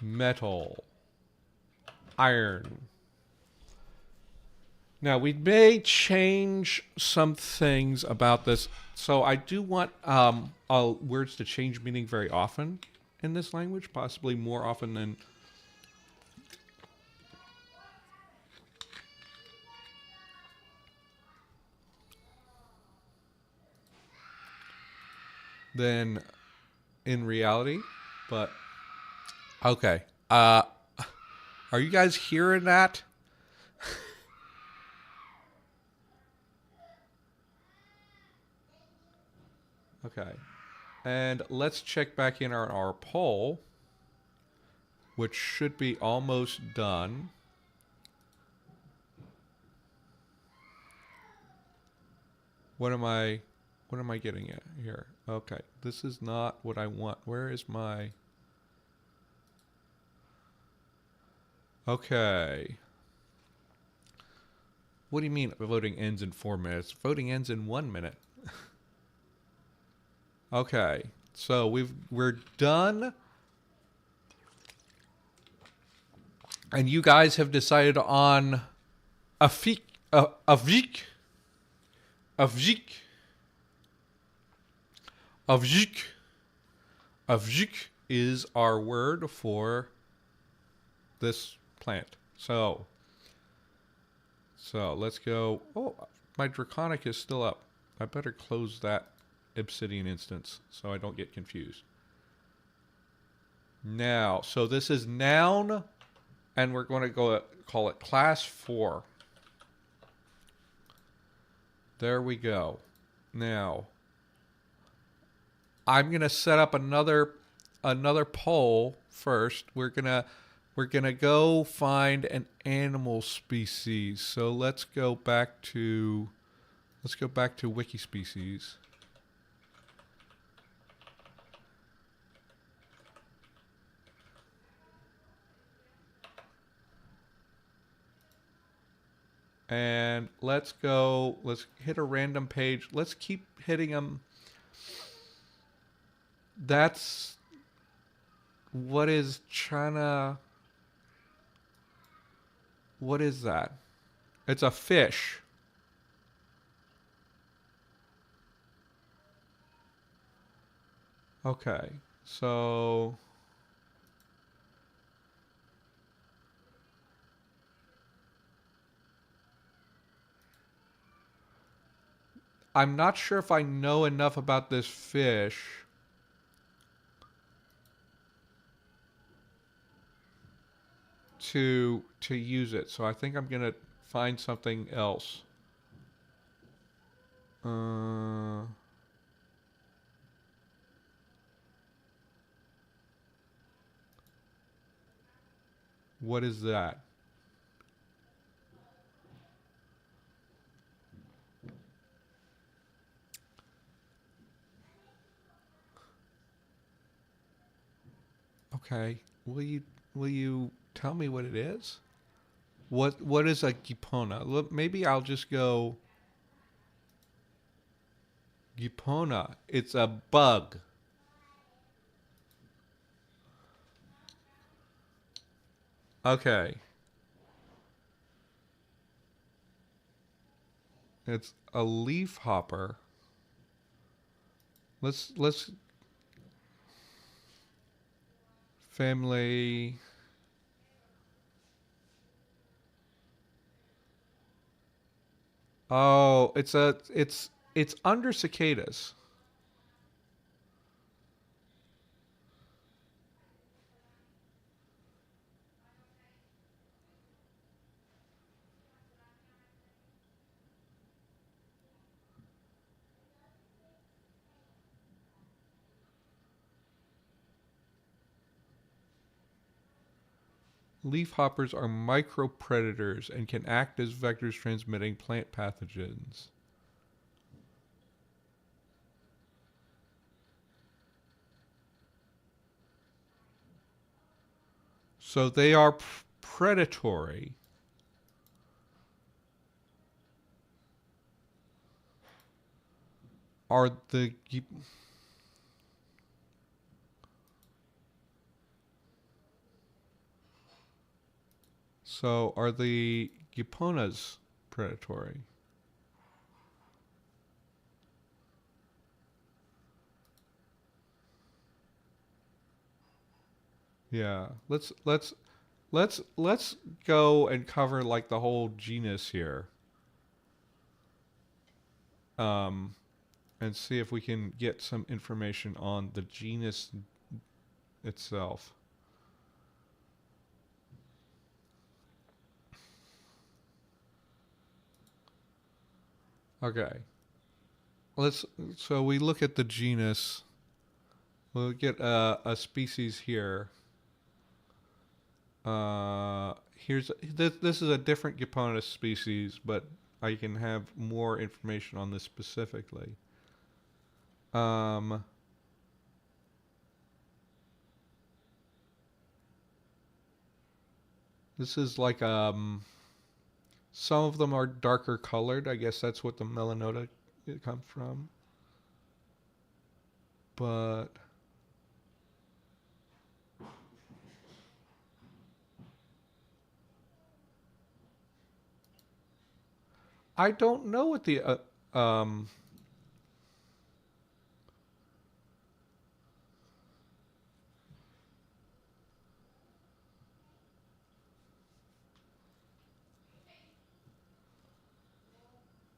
metal, iron. Now, we may change some things about this. So I do want words to change meaning very often in this language, possibly more often than in reality. But okay. Are you guys hearing that? Okay. And let's check back in on our poll, which should be almost done. What am I getting at here? Okay. This is not what I want. Where is my... Okay. What do you mean voting ends in 4 minutes? Voting ends in 1 minute. Okay. So we're done. And you guys have decided on a week. A week. A week. A week. A week is our word for this plant. So let's go. Oh, my Draconic is still up. I better close that Obsidian instance so I don't get confused. Now, so this is noun, and we're going to go call it class 4. There we go. Now, I'm going to set up another poll first. We're going to go find an animal species. So let's go back to wiki species. And let's hit a random page. Let's keep hitting them. That's what is China. What is that? It's a fish. Okay, so I'm not sure if I know enough about this fish to use it. So I think I'm gonna find something else. What is that? Okay. Will you tell me what it is? What is a gipona? Look, maybe I'll just go gipona. It's a bug. Okay. It's a leaf hopper. Let's family. Oh, it's under cicadas. Leaf hoppers are micropredators and can act as vectors transmitting plant pathogens. So they are predatory. Are the So are the giponas predatory? Yeah. Let's go and cover like the whole genus here. Um and see if we can get some information on the genus itself. Okay. Let's so we look at the genus. We'll get a species here. Here's this is a different Giponus species, but I can have more information on this specifically. Um, this is like some of them are darker colored. I guess that's what the melanota comes from. But I don't know what the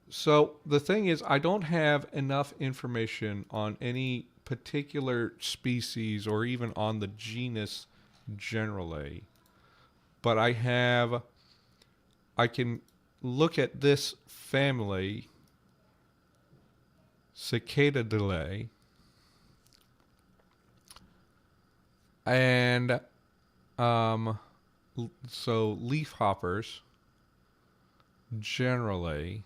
so the thing is, I don't have enough information on any particular species or even on the genus generally. But I can look at this family, Cicadaidae, and um, so leaf hoppers generally,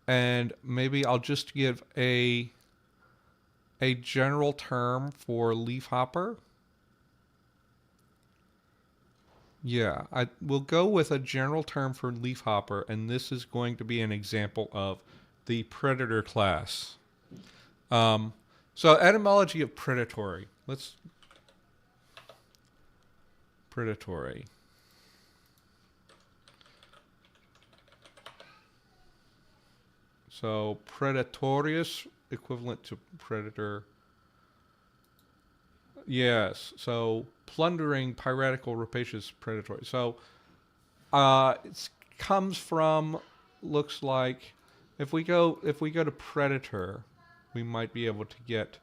and maybe I'll just give a general term for leaf hopper. Yeah, I will go with a general term for leaf hopper, and this is going to be an example of the predator class. Um, so etymology of predatory. Let's predatory. So predatorius equivalent to predator. Yes. So plundering, piratical, rapacious, predatory. So it comes from looks like if we go to predator, we might be able to get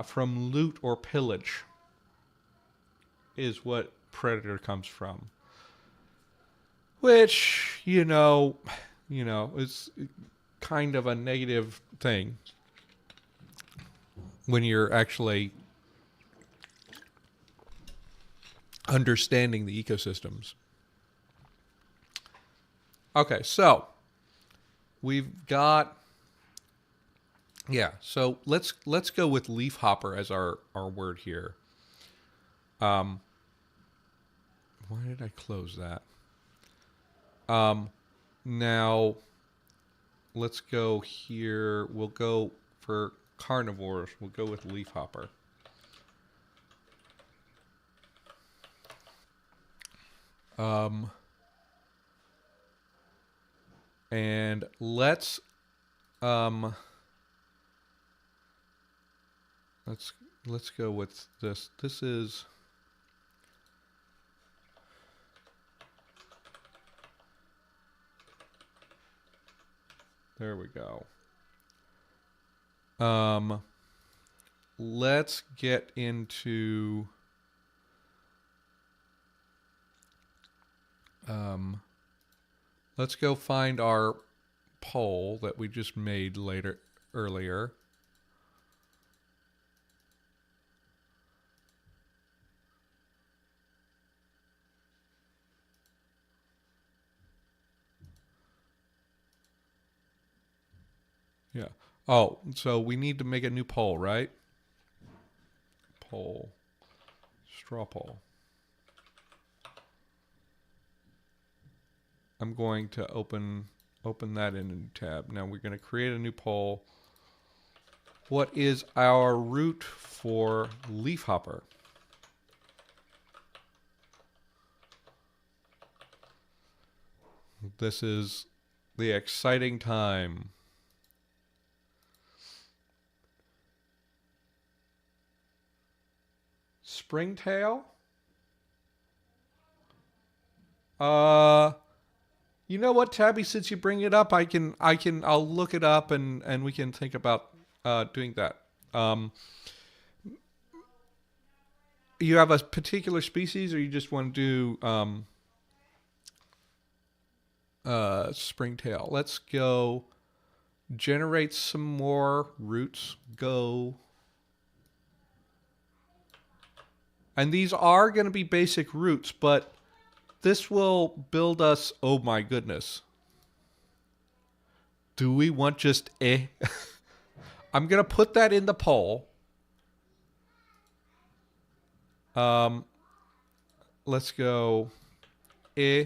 from loot or pillage is what predator comes from. Which, is kind of a negative thing when you're actually understanding the ecosystems. Okay, so we've got, yeah. So let's go with leafhopper as our word here. Why did I close that? Now let's go here. We'll go for carnivores. We'll go with leafhopper. And let's go with this. This is there we go. Let's get into let's go find our poll that we just made earlier. Yeah. Oh, so we need to make a new poll, right? Poll. Straw poll. I'm going to open that in a new tab. Now we're going to create a new poll. What is our root for leafhopper? This is the exciting time. Springtail? You know what, Tabby, since you bring it up, I'll look it up and we can think about doing that. You have a particular species, or you just want to do springtail? Let's go generate some more roots. Go. And these are going to be basic roots, but this will build us. Oh my goodness. Do we want just eh? I'm going to put that in the poll. Let's go eh.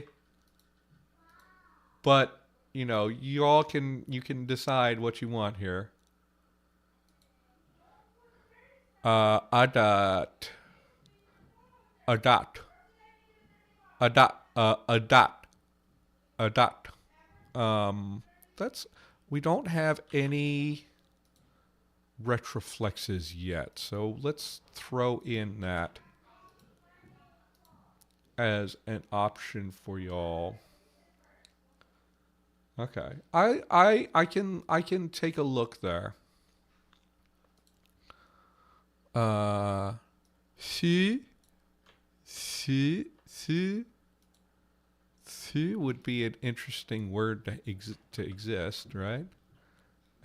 But, you know, you can decide what you want here. Adat. That's, we don't have any retroflexes yet, so let's throw in that as an option for y'all. Okay, I can take a look there. See would be an interesting word to exist, right?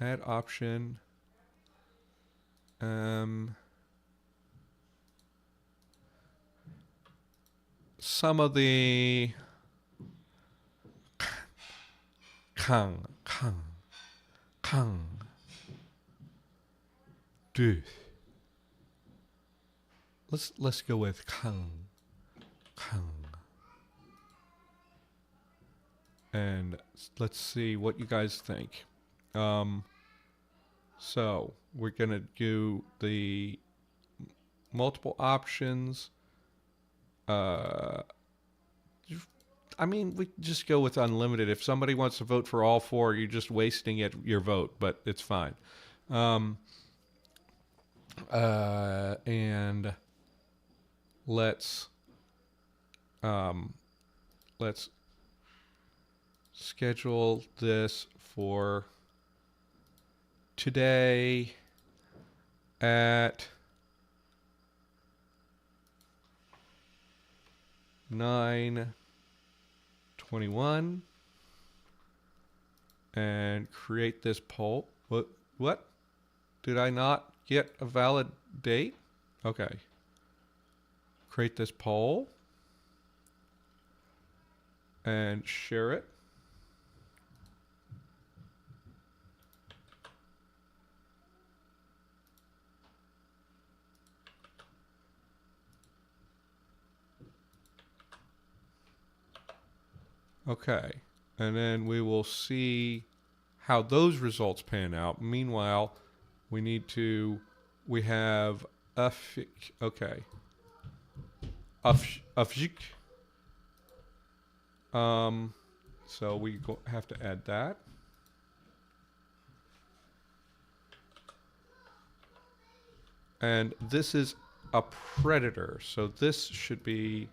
Add option. Some of the Kang do. Let's go with Kang. And let's see what you guys think. So we're gonna do the multiple options. I mean, we just go with unlimited. If somebody wants to vote for all four, you're just wasting your vote, but it's fine. And let's schedule this for today at 9:21 and create this poll. What? Did I not get a valid date? Okay. Create this poll. and share it. Okay, and then we will see how those results pan out. Meanwhile, we have okay, afjik. So we have to add that. And this is a predator, so this should be.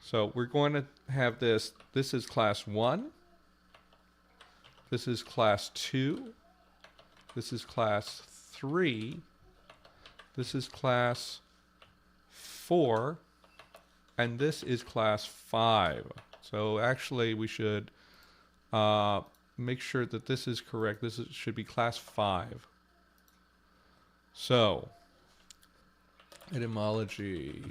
So we're going to have this. This is class 1. This is class 2. This is class 3. This is class 4. And this is class 5. So actually we should make sure that this is correct. Should be class 5. So, etymology.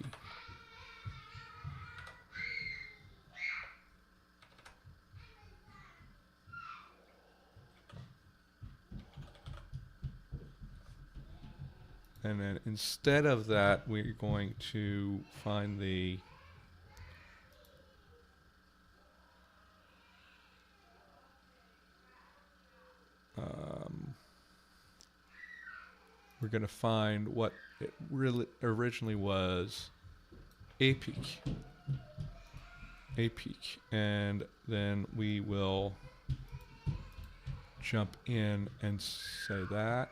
And then instead of that, we're going to find the we're going to find what it really originally was, apic. Apic. And then we will jump in and say that.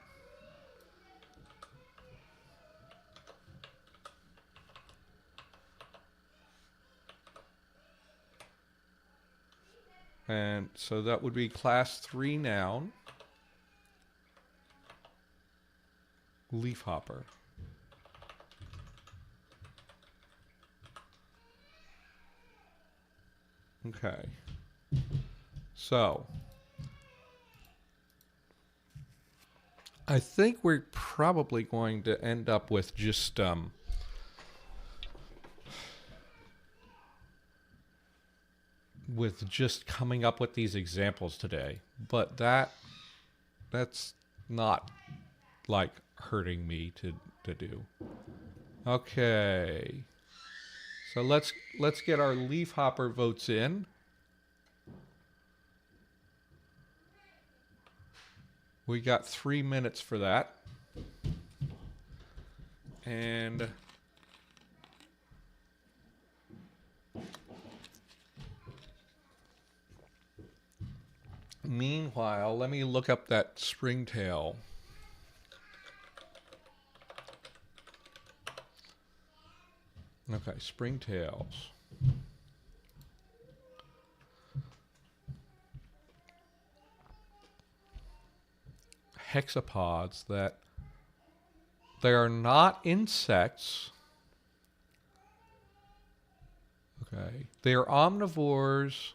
And so that would be class 3 noun, leafhopper. Okay. So I think we're probably going to end up with just coming up with these examples today, but that's not like hurting me to do. Okay, so let's get our leafhopper votes in. We got 3 minutes for that, and meanwhile, let me look up that springtail. Okay, springtails. Hexapods that they are not insects. Okay, they are omnivores.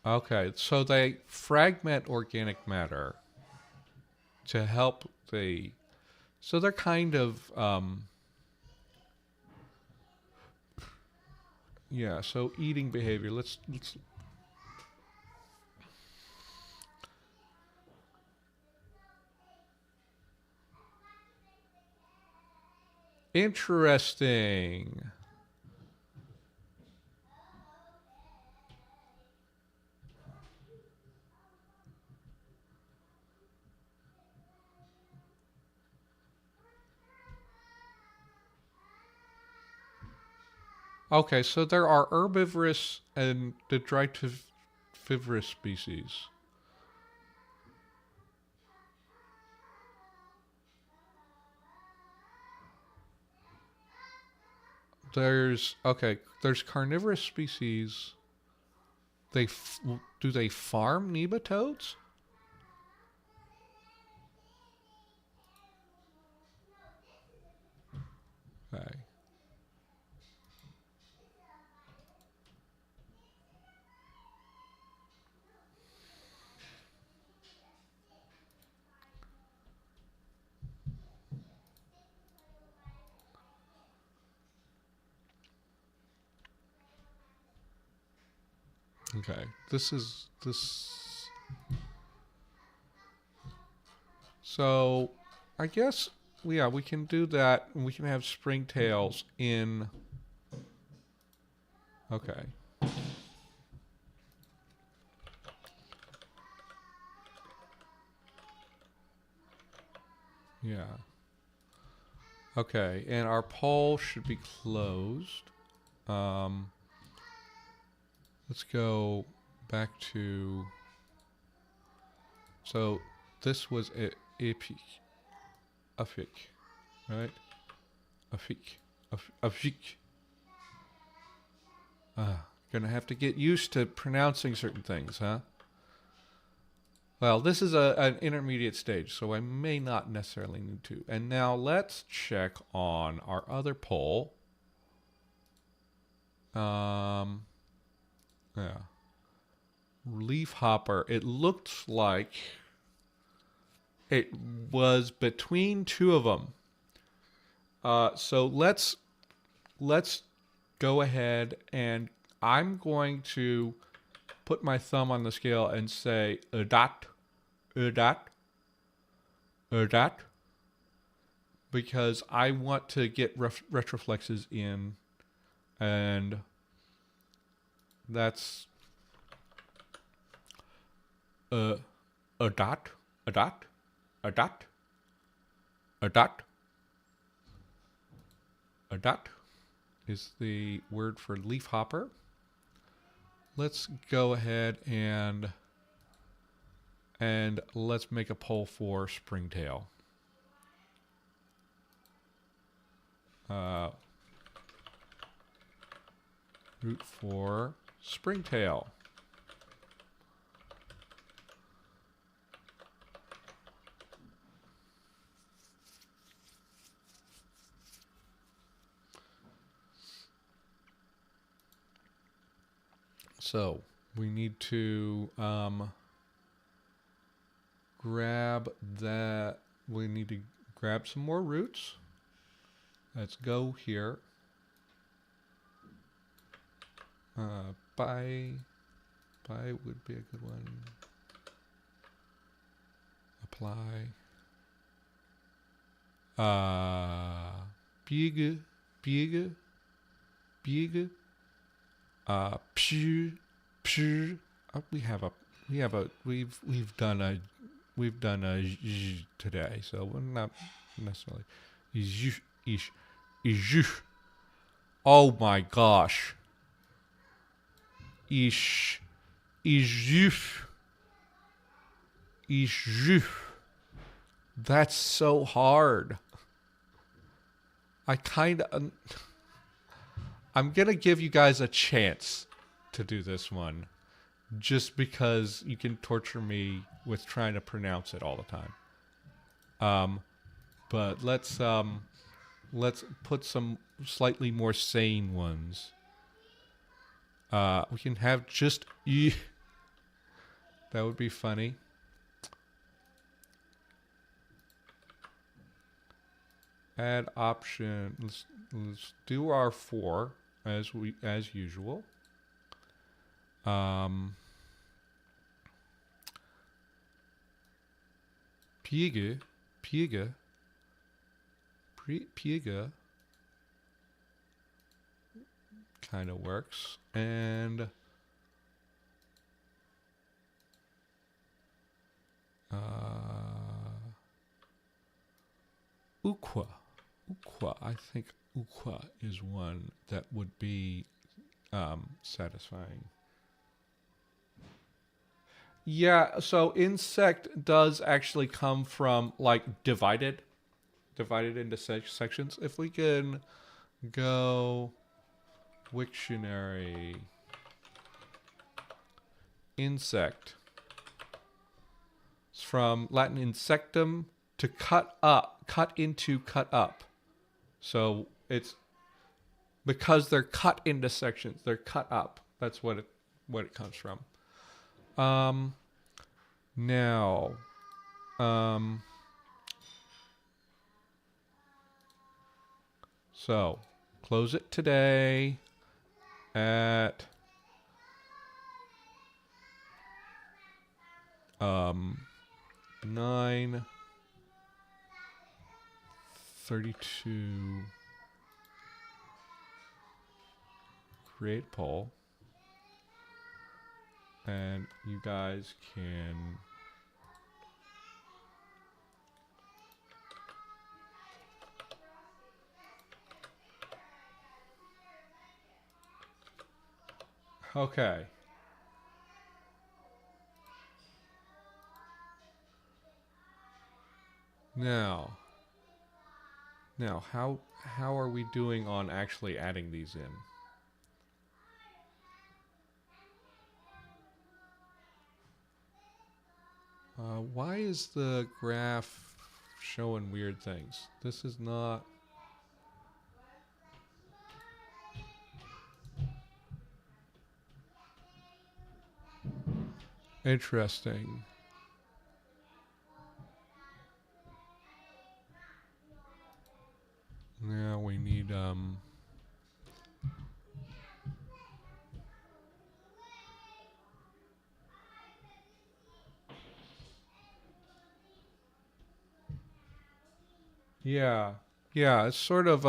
Okay, so they fragment organic matter to help the. So they're kind of yeah. So eating behavior. Let's. Interesting. Okay, so there are herbivorous and detritivorous species. There's carnivorous species. Do they farm nematodes? Okay. Okay, this. So, I guess yeah, we can do that. And we can have springtails in. Okay. Yeah. Okay, and our poll should be closed. Um, let's go back to. So this was epic, afik, right? Afik, afik. Gonna have to get used to pronouncing certain things, huh? Well, this is an intermediate stage, so I may not necessarily need to. And now let's check on our other poll. Yeah. Leaf hopper. It looked like it was between two of them. So let's go ahead and I'm going to put my thumb on the scale and say a dot, a dot, a dot, because I want to get retroflexes in, and that's a a dot, a dot, a dot, a dot, a dot is the word for leaf hopper. Let's go ahead and let's make a poll for springtail. Root for springtail. So we need to grab that. We need to grab some more roots. Let's go here. By would be a good one. Apply. Biege. Psh. We've done a j today, so we're not necessarily. Ish. Oh my gosh. Ish. That's so hard. I'm gonna give you guys a chance to do this one, just because you can torture me with trying to pronounce it all the time. But let's put some slightly more sane ones. We can have just e. That would be funny. Add option. Let's do our 4 as usual. Piega kind of works, and Ukwa. I think Ukwa is one that would be satisfying. Yeah, so insect does actually come from like divided into sections. If we can go Wiktionary insect. It's from Latin insectum, to cut up, cut into, cut up. So it's because they're cut into sections, they're cut up. That's what it comes from. Now, so close it today at 9, 32, create poll, and you guys can okay. Now, how are we doing on actually adding these in? Why is the graph showing weird things? This is not... Interesting. Now we need, yeah. Yeah, it's sort of,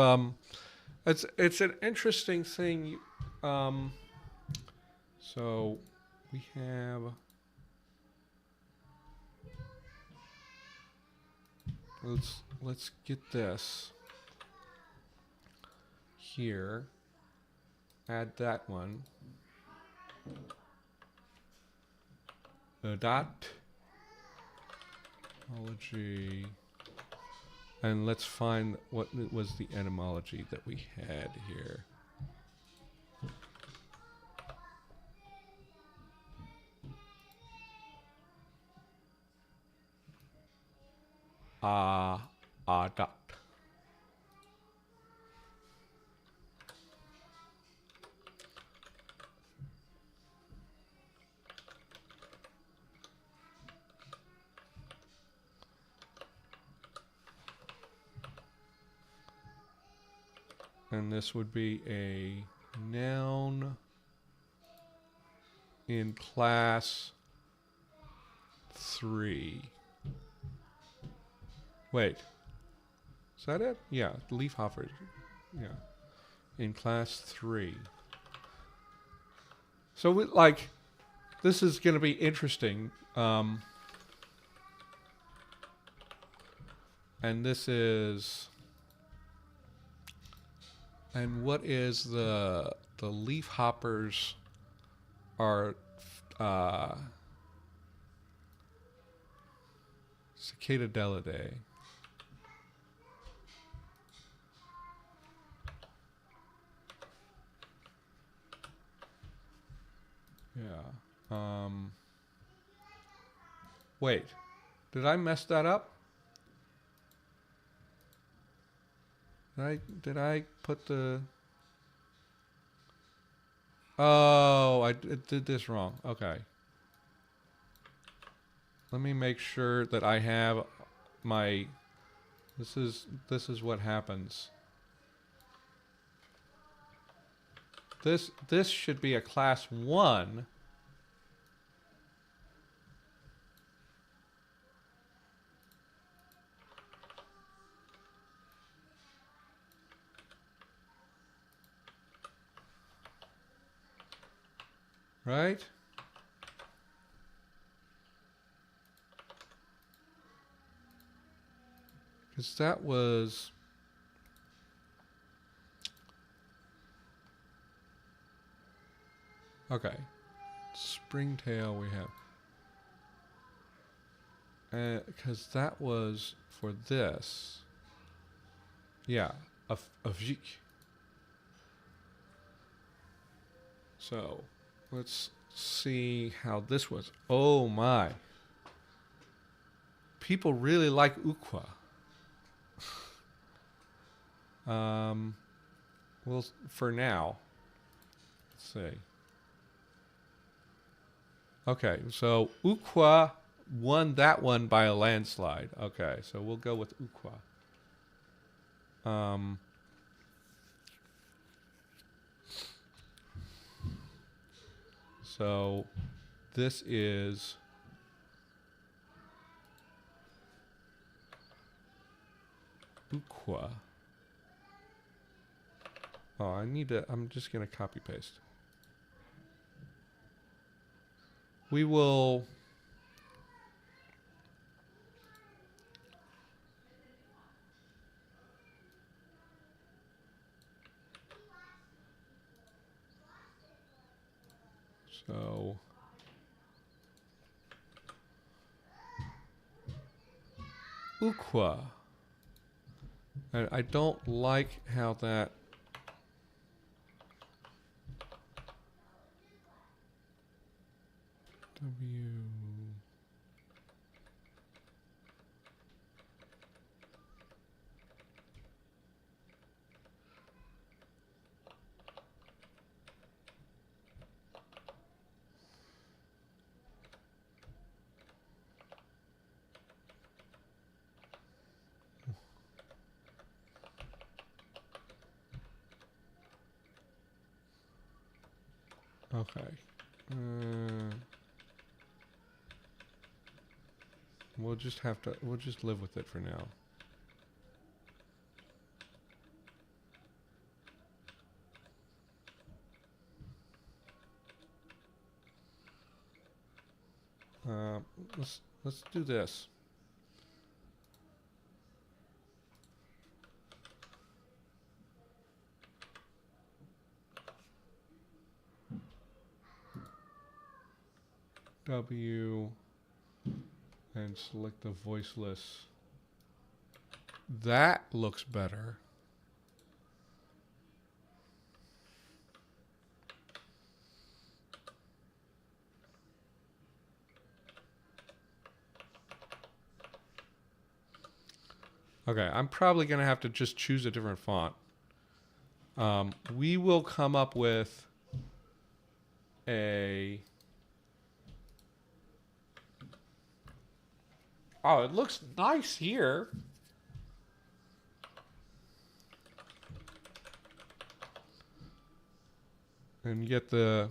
it's an interesting thing. Um, so we have... Let's get this here. Add that one. The dot etymology, and let's find what was the etymology that we had here. Dot. And this would be a noun in class 3. Wait, is that it? Yeah, leaf hopper. Yeah, in class 3. So we, like, this is going to be interesting. And this is... And what is the leaf hoppers are Cicadelidae. Yeah. Wait, did I mess that up? Did I put the... Oh, I did this wrong. Okay. Let me make sure that I have my... This is what happens. This should be a class 1. Right? Because that was... Okay. Springtail we have. Because that was for this. Yeah. Of Vik. So, let's see how this was. Oh my. People really like Ukwa. Well, for now. Let's see. Okay, so Ukwa won that one by a landslide. Okay, so we'll go with Ukwa. So this is Uqua. Oh, I'm just going to copy paste. We will... So... Uqua. And I don't like how that... W... Okay. We'll just live with it for now. Let's do this. W and select the voiceless. That looks better. Okay, I'm probably going to have to just choose a different font. We will come up with a... Oh, it looks nice here. And get the...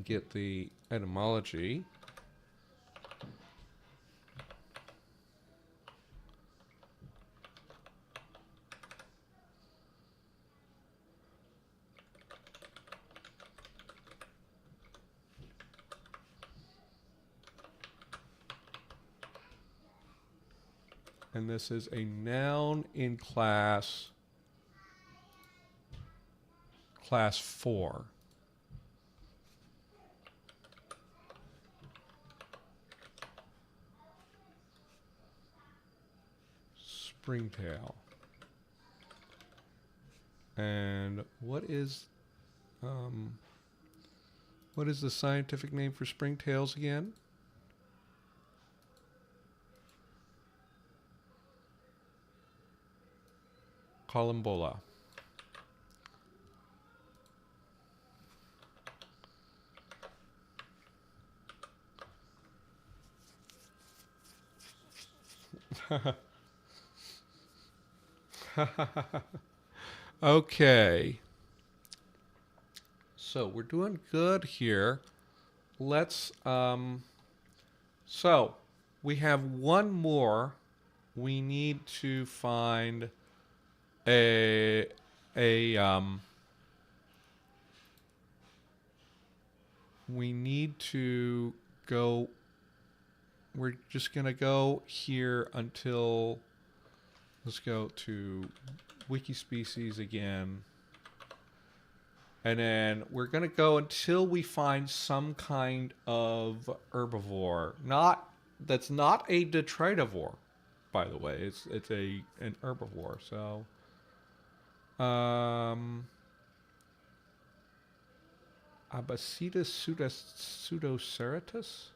Get the etymology. And this is a noun in class 4. Springtail. And what is the scientific name for springtails again? Columbola. Okay. So we're doing good here. Let's so we have one more. We need to find a we need to go, we're just going to go here until, let's go to Wikispecies again. And then we're going to go until we find some kind of herbivore. That's not a detritivore, by the way. It's an herbivore. So Abacetus pseudoceratus?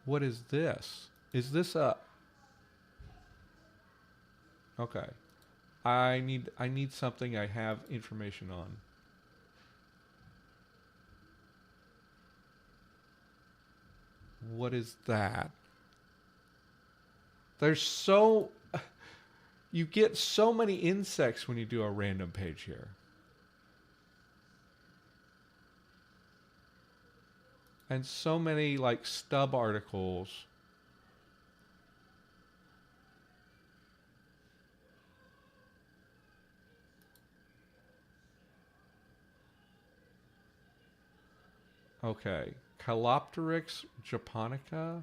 What is this? Is this a... Okay. I need something I have information on. What is that? There's so... you get so many insects when you do a random page here. And so many like stub articles. Okay. Calopteryx japonica.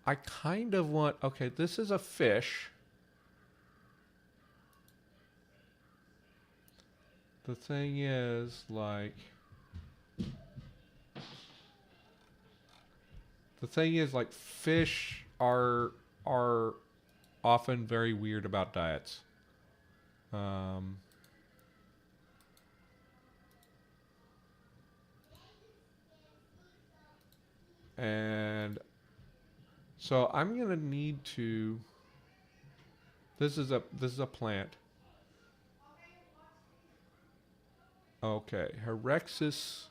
I kind of want... Okay, this is a fish. The thing is, like... The thing is, like, fish are often very weird about diets. And so I'm gonna need to... This is a plant. Okay, Herexis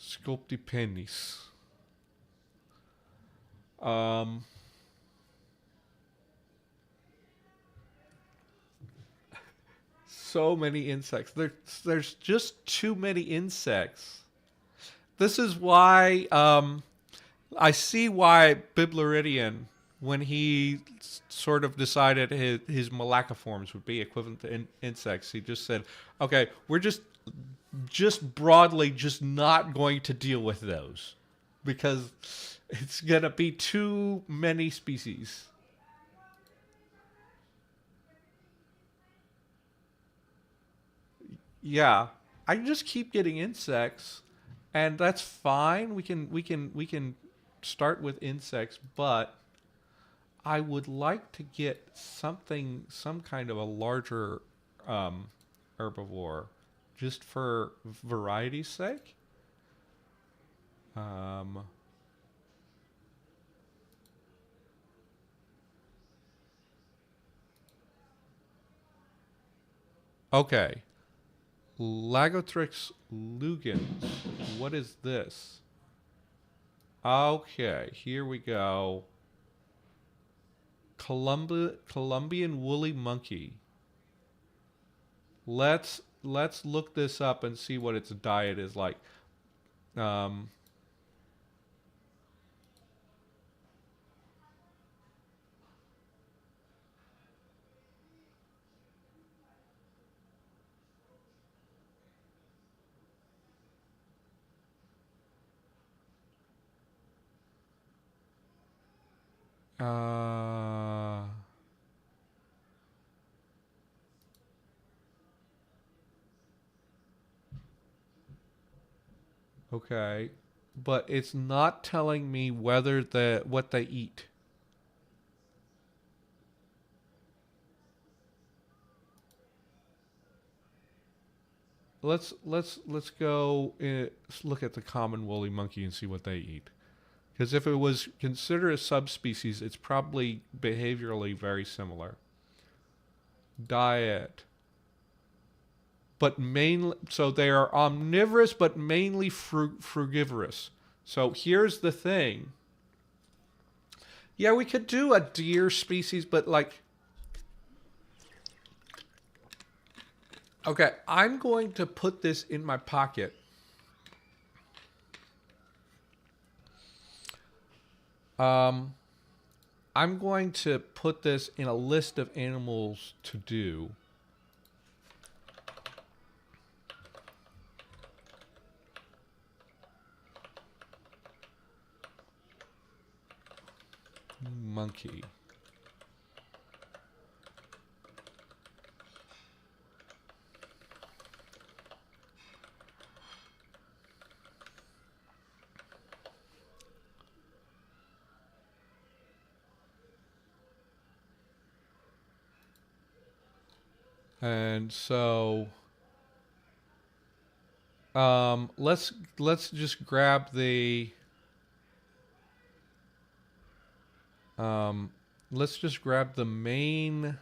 sculptipenis. So many insects. There's just too many insects. This is why I see why Bibluridian, when he sort of decided his malacoforms would be equivalent to insects, he just said, okay, we're just broadly just not going to deal with those because it's going to be too many species. Yeah, I just keep getting insects, and that's fine. We can start with insects, but I would like to get some kind of a larger herbivore, just for variety's sake. Okay. Lagotrix lugens. What is this? Okay, here we go. Colombian woolly monkey. Let's look this up and see what its diet is like. Okay, but it's not telling me whether what they eat. Let's go look at the common woolly monkey and see what they eat. Because if it was considered a subspecies, it's probably behaviorally very similar. Diet. But mainly, so they are omnivorous, but mainly frugivorous. So here's the thing. Yeah, we could do a deer species, but like... Okay, I'm going to put this in my pocket. I'm going to put this in a list of animals to do. Monkey. And so let's just grab the let's just grab the main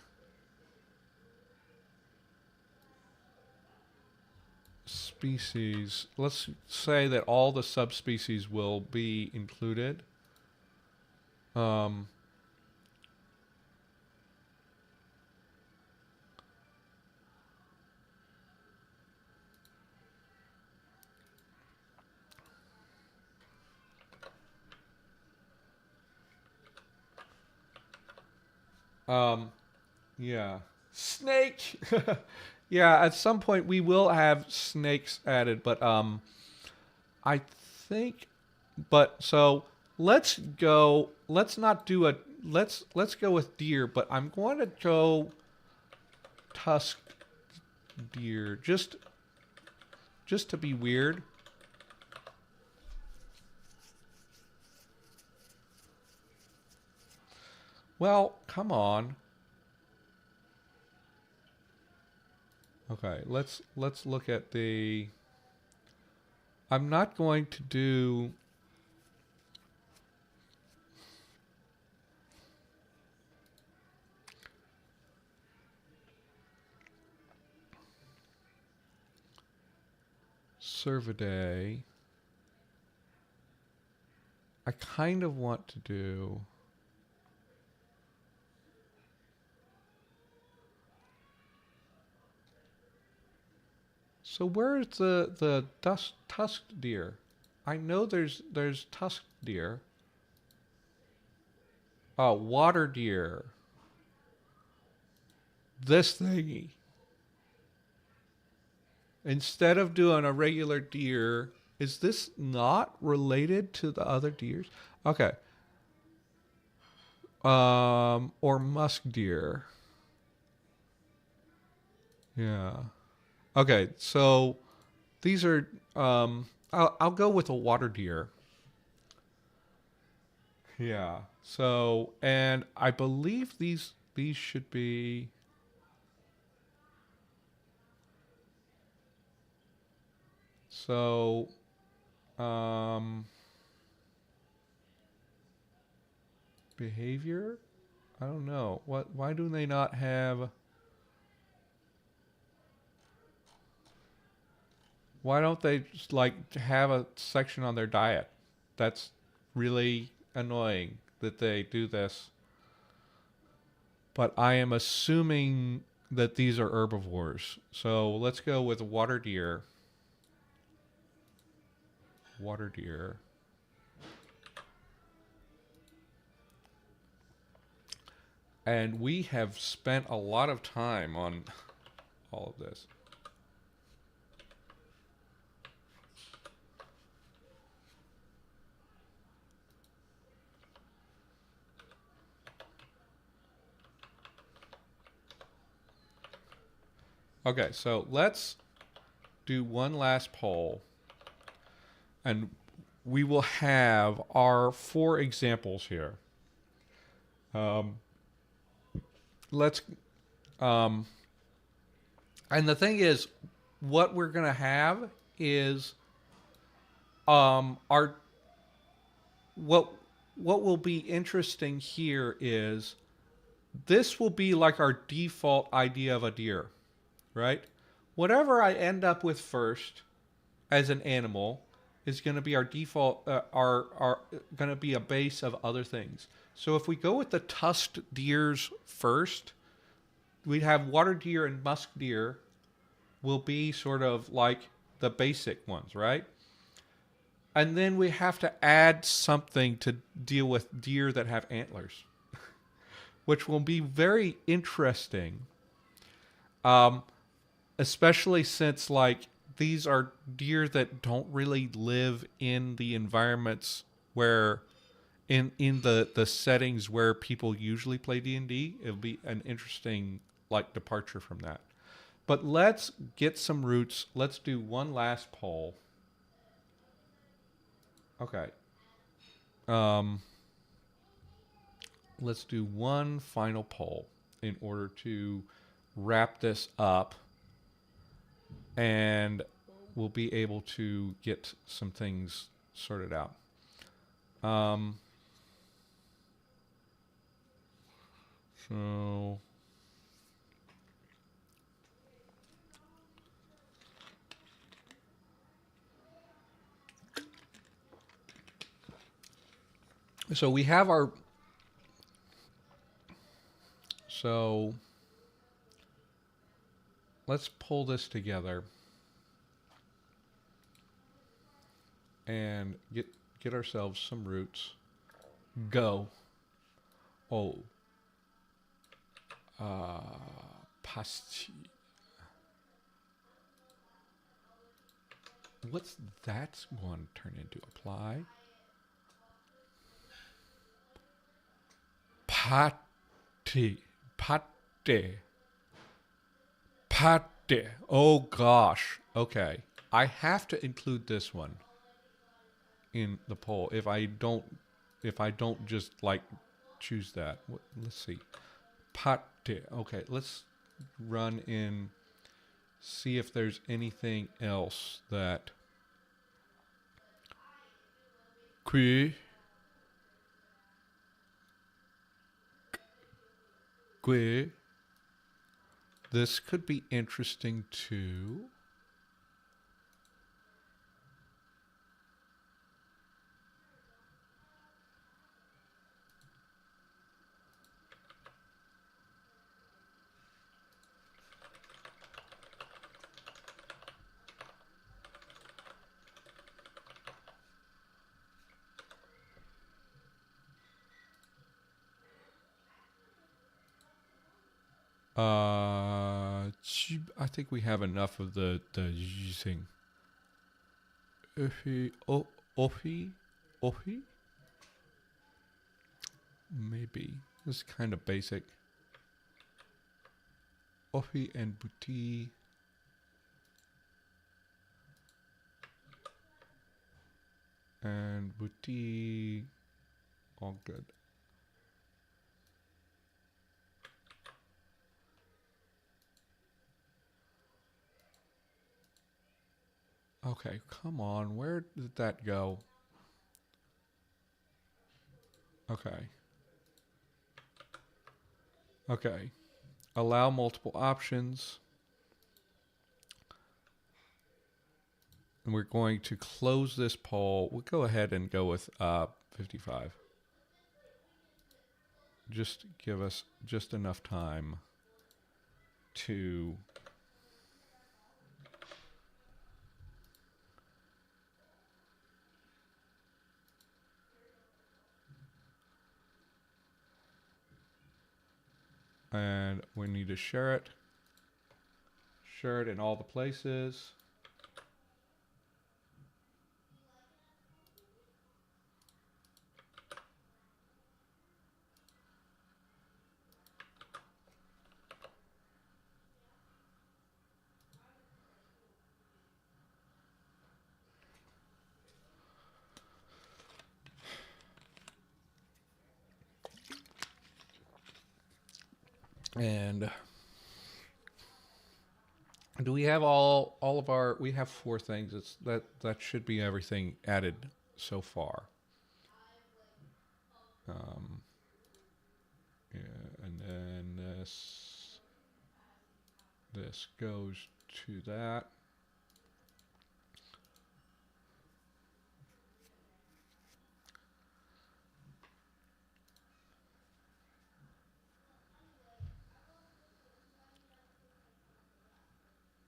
species. Let's say that all the subspecies will be included. Yeah. Snake. Yeah, at some point we will have snakes added, but I think but so let's not do a let's go with deer, but I'm going to go tusk deer just to be weird. Well, come on. Okay, let's look at the I'm not going to do Cervidae. I kind of want to do so where's the tusked deer? I know there's tusked deer. Oh, water deer. This thingy. Instead of doing a regular deer, is this not related to the other deers? Okay. Or musk deer. Yeah. Okay, so these are I'll go with a water deer. Yeah. So, and I believe these should be so um behavior? I don't know. Why do they not have why don't they just like have a section on their diet? That's really annoying that they do this. But I am assuming that these are herbivores. So let's go with water deer. Water deer. And we have spent a lot of time on all of this. Okay, so let's do one last poll. And we will have our 4 examples here. Let's and the thing is what we're going to have is our what will be interesting here is this will be like our default idea of a deer, right? Whatever I end up with first as an animal is going to be our default, our going to be a base of other things. So if we go with the tusked deers first, we have water deer and musk deer will be sort of like the basic ones, right? And then we have to add something to deal with deer that have antlers, which will be very interesting. Especially since like these are deer that don't really live in the environments where in the settings where people usually play D&D. It'll be an interesting like departure from that. But let's get some roots. Let's do one last poll. Okay. Let's do one final poll in order to wrap this up, and we'll be able to get some things sorted out. So so we have our so let's pull this together and get ourselves some roots. Go. Oh. Pasti. What's that one turn into? Apply. Pate. Pate. Pate. Oh gosh. Okay. I have to include this one in the poll. If I don't just like choose that. Let's see. Pate. Okay, let's run in, see if there's anything else that que this could be interesting too. I think we have enough of the using. Ofi, maybe this is kind of basic. Ofi and Buti. And Buti, all good. Okay, come on. Where did that go? Okay. Okay. Allow multiple options. And we're going to close this poll. We'll go ahead and go with 55. Just give us just enough time to and we need to share it in all the places. And do we have all of our, we have 4 things. It's that should be everything added so far. Yeah, and then this goes to that.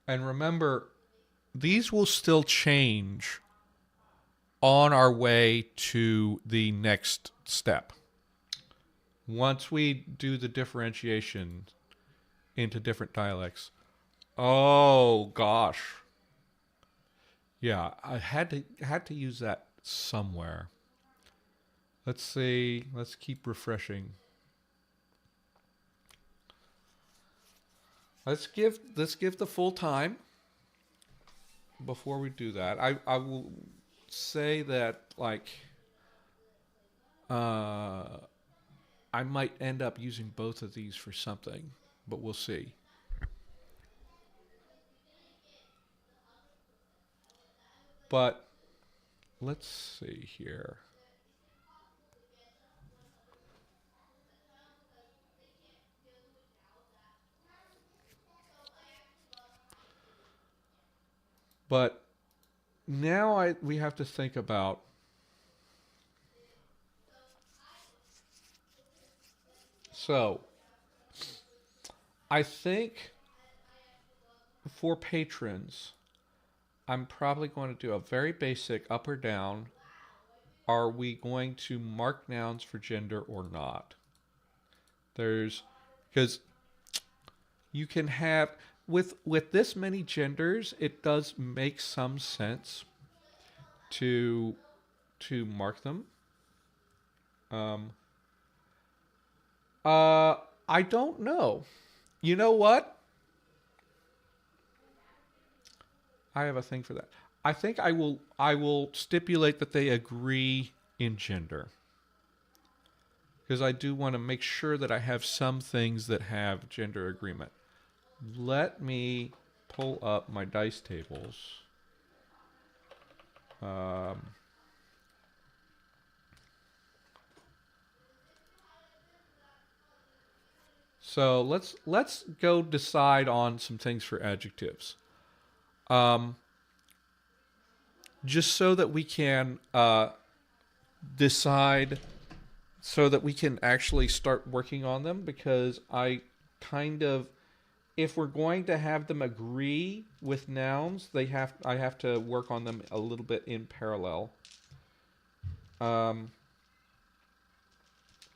And remember, these will still change on our way to the next step. Once we do the differentiation into different dialects. Oh gosh. Yeah, I had to use that somewhere. Let's see. Let's keep refreshing. Let's give the full time before we do that. I will say that like I might end up using both of these for something, but we'll see. But let's see here. But now we have to think about so I think for patrons I'm probably going to do a very basic up or down. Are we going to mark nouns for gender or not? There's because you can have with this many genders, it does make some sense to mark them. Um, I don't know. You know what? I have a thing for that. I think I will stipulate that they agree in gender. Because I do want to make sure that I have some things that have gender agreement. Let me pull up my dice tables. So let's go decide on some things for adjectives. Just so that we can decide, so that we can actually start working on them, because I kind of, if we're going to have them agree with nouns, I have to work on them a little bit in parallel. And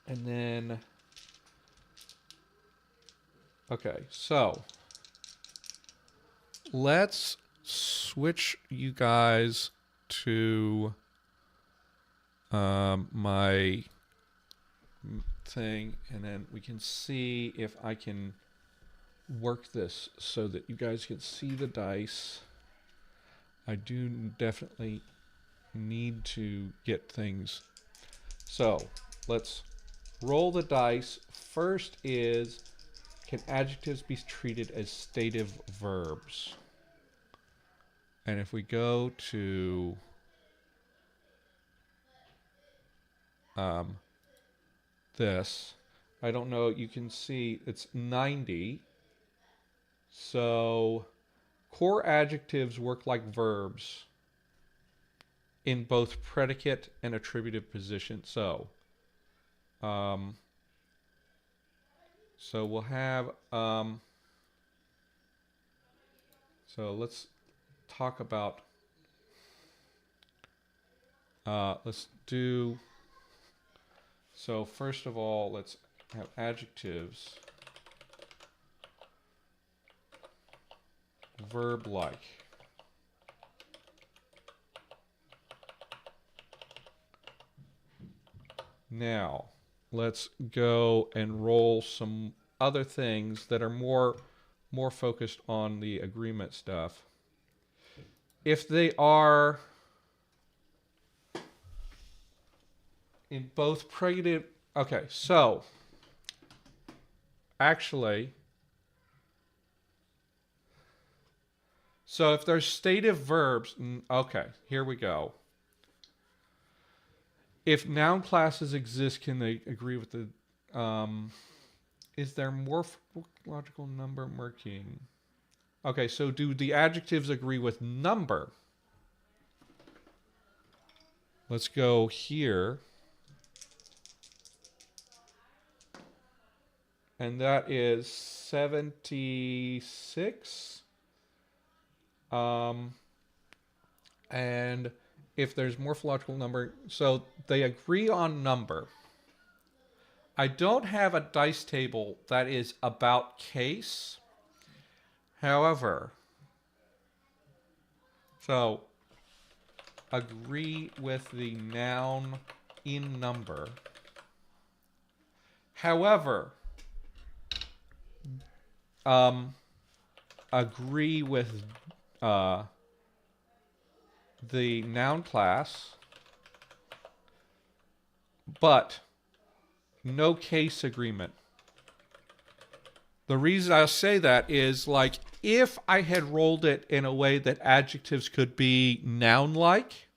then, okay, so let's switch you guys to my thing, and then we can see if I can work this so that you guys can see the dice. I do definitely need to get things. So let's roll the dice. First is, can adjectives be treated as stative verbs? And if we go to this, I don't know, you can see it's 90. So core adjectives work like verbs in both predicate and attributive position. So we'll have, so let's talk about, let's do, so first of all, let's have adjectives, verb-like. Now, let's go and roll some other things that are more focused on the agreement stuff. If they are in both pregative, okay, so actually, so if there's stative verbs, okay, here we go. If noun classes exist, can they agree with the, is there morphological number marking? Okay, so do the adjectives agree with number? Let's go here. And that is 76. And if there's morphological number, so they agree on number. I don't have a dice table that is about case. However, so agree with the noun in number. However, agree with the noun class, but no case agreement. The reason I say that is, like, if I had rolled it in a way that adjectives could be noun-like,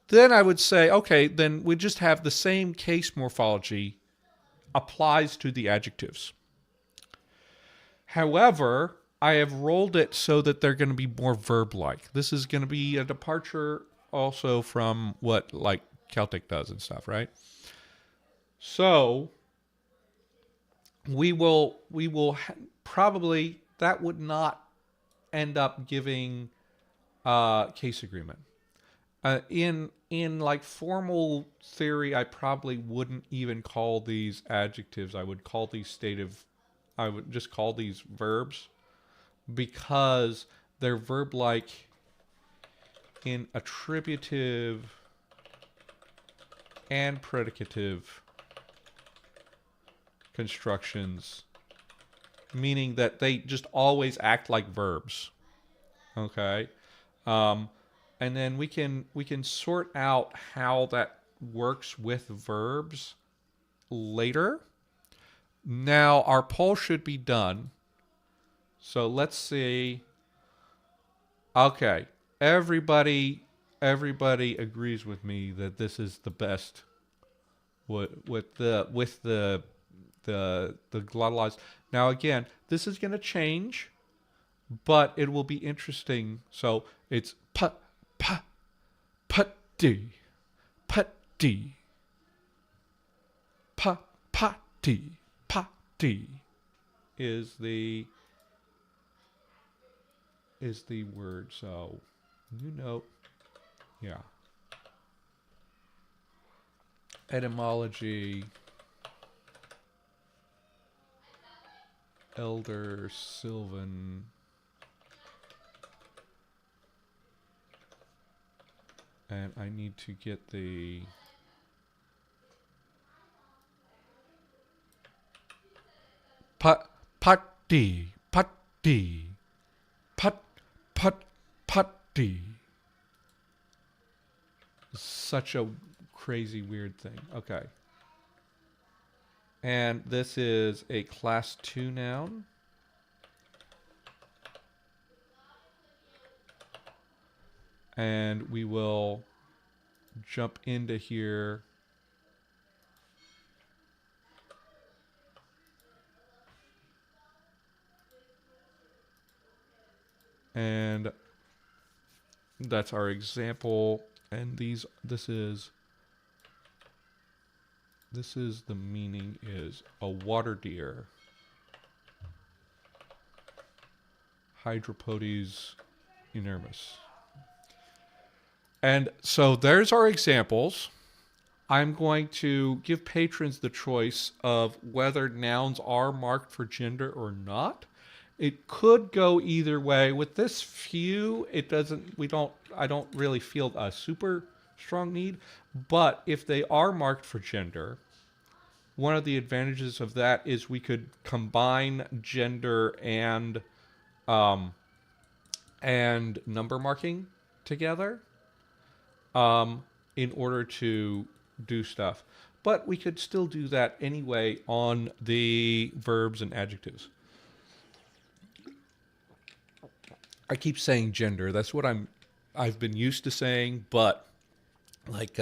then I would say, okay, then we just have the same case morphology applies to the adjectives. However, I have rolled it so that they're going to be more verb-like. This is going to be a departure also from what, like, Celtic does and stuff, right? So we will probably, that would not end up giving case agreement. In like formal theory, I probably wouldn't even call these adjectives. I would call these stative I would just call these verbs because they're verb-like in attributive and predicative constructions, meaning that they just always act like verbs. Okay, and then we can sort out how that works with verbs later. Now our poll should be done. So let's see. Okay, everybody agrees with me that this is the best with the glottalized. Now again, this is going to change, but it will be interesting. So it's putty, putty, putty, putty is the word. So yeah. Etymology, Elder Sylvan. And I need to get the putty, putty, putty. Such a crazy weird thing. Okay. And this is a class 2 noun. And we will jump into here. And that's our example. And this is the meaning is a water deer. Hydropodes inermis. And so there's our examples. I'm going to give patrons the choice of whether nouns are marked for gender or not. It could go either way. With this few, I don't really feel a super strong need. But if they are marked for gender, one of the advantages of that is we could combine gender and number marking together in order to do stuff. But we could still do that anyway on the verbs and adjectives. I keep saying gender. That's what I've been used to saying, but like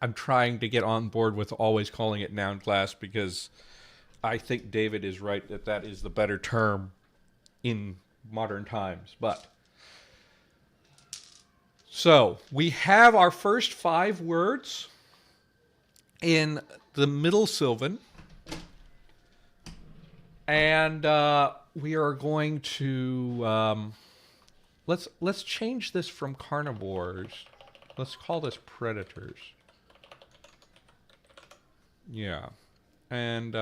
I'm trying to get on board with always calling it noun class because I think David is right that is the better term in modern times. But so we have our first 5 words in the Middle Sylvan, and we are going to let's change this from carnivores. Let's call this predators. Yeah, and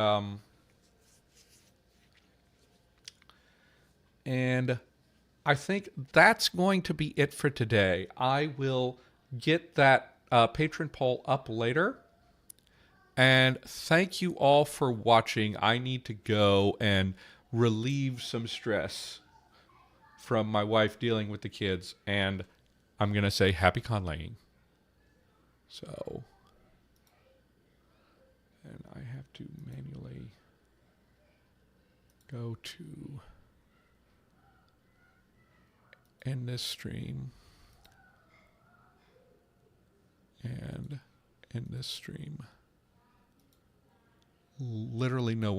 I think that's going to be it for today. I will get that patron poll up later. And thank you all for watching. I need to go and relieve some stress from my wife dealing with the kids. And I'm going to say happy conlaying. So, and I have to manually go to end this stream and end this stream. Literally no one.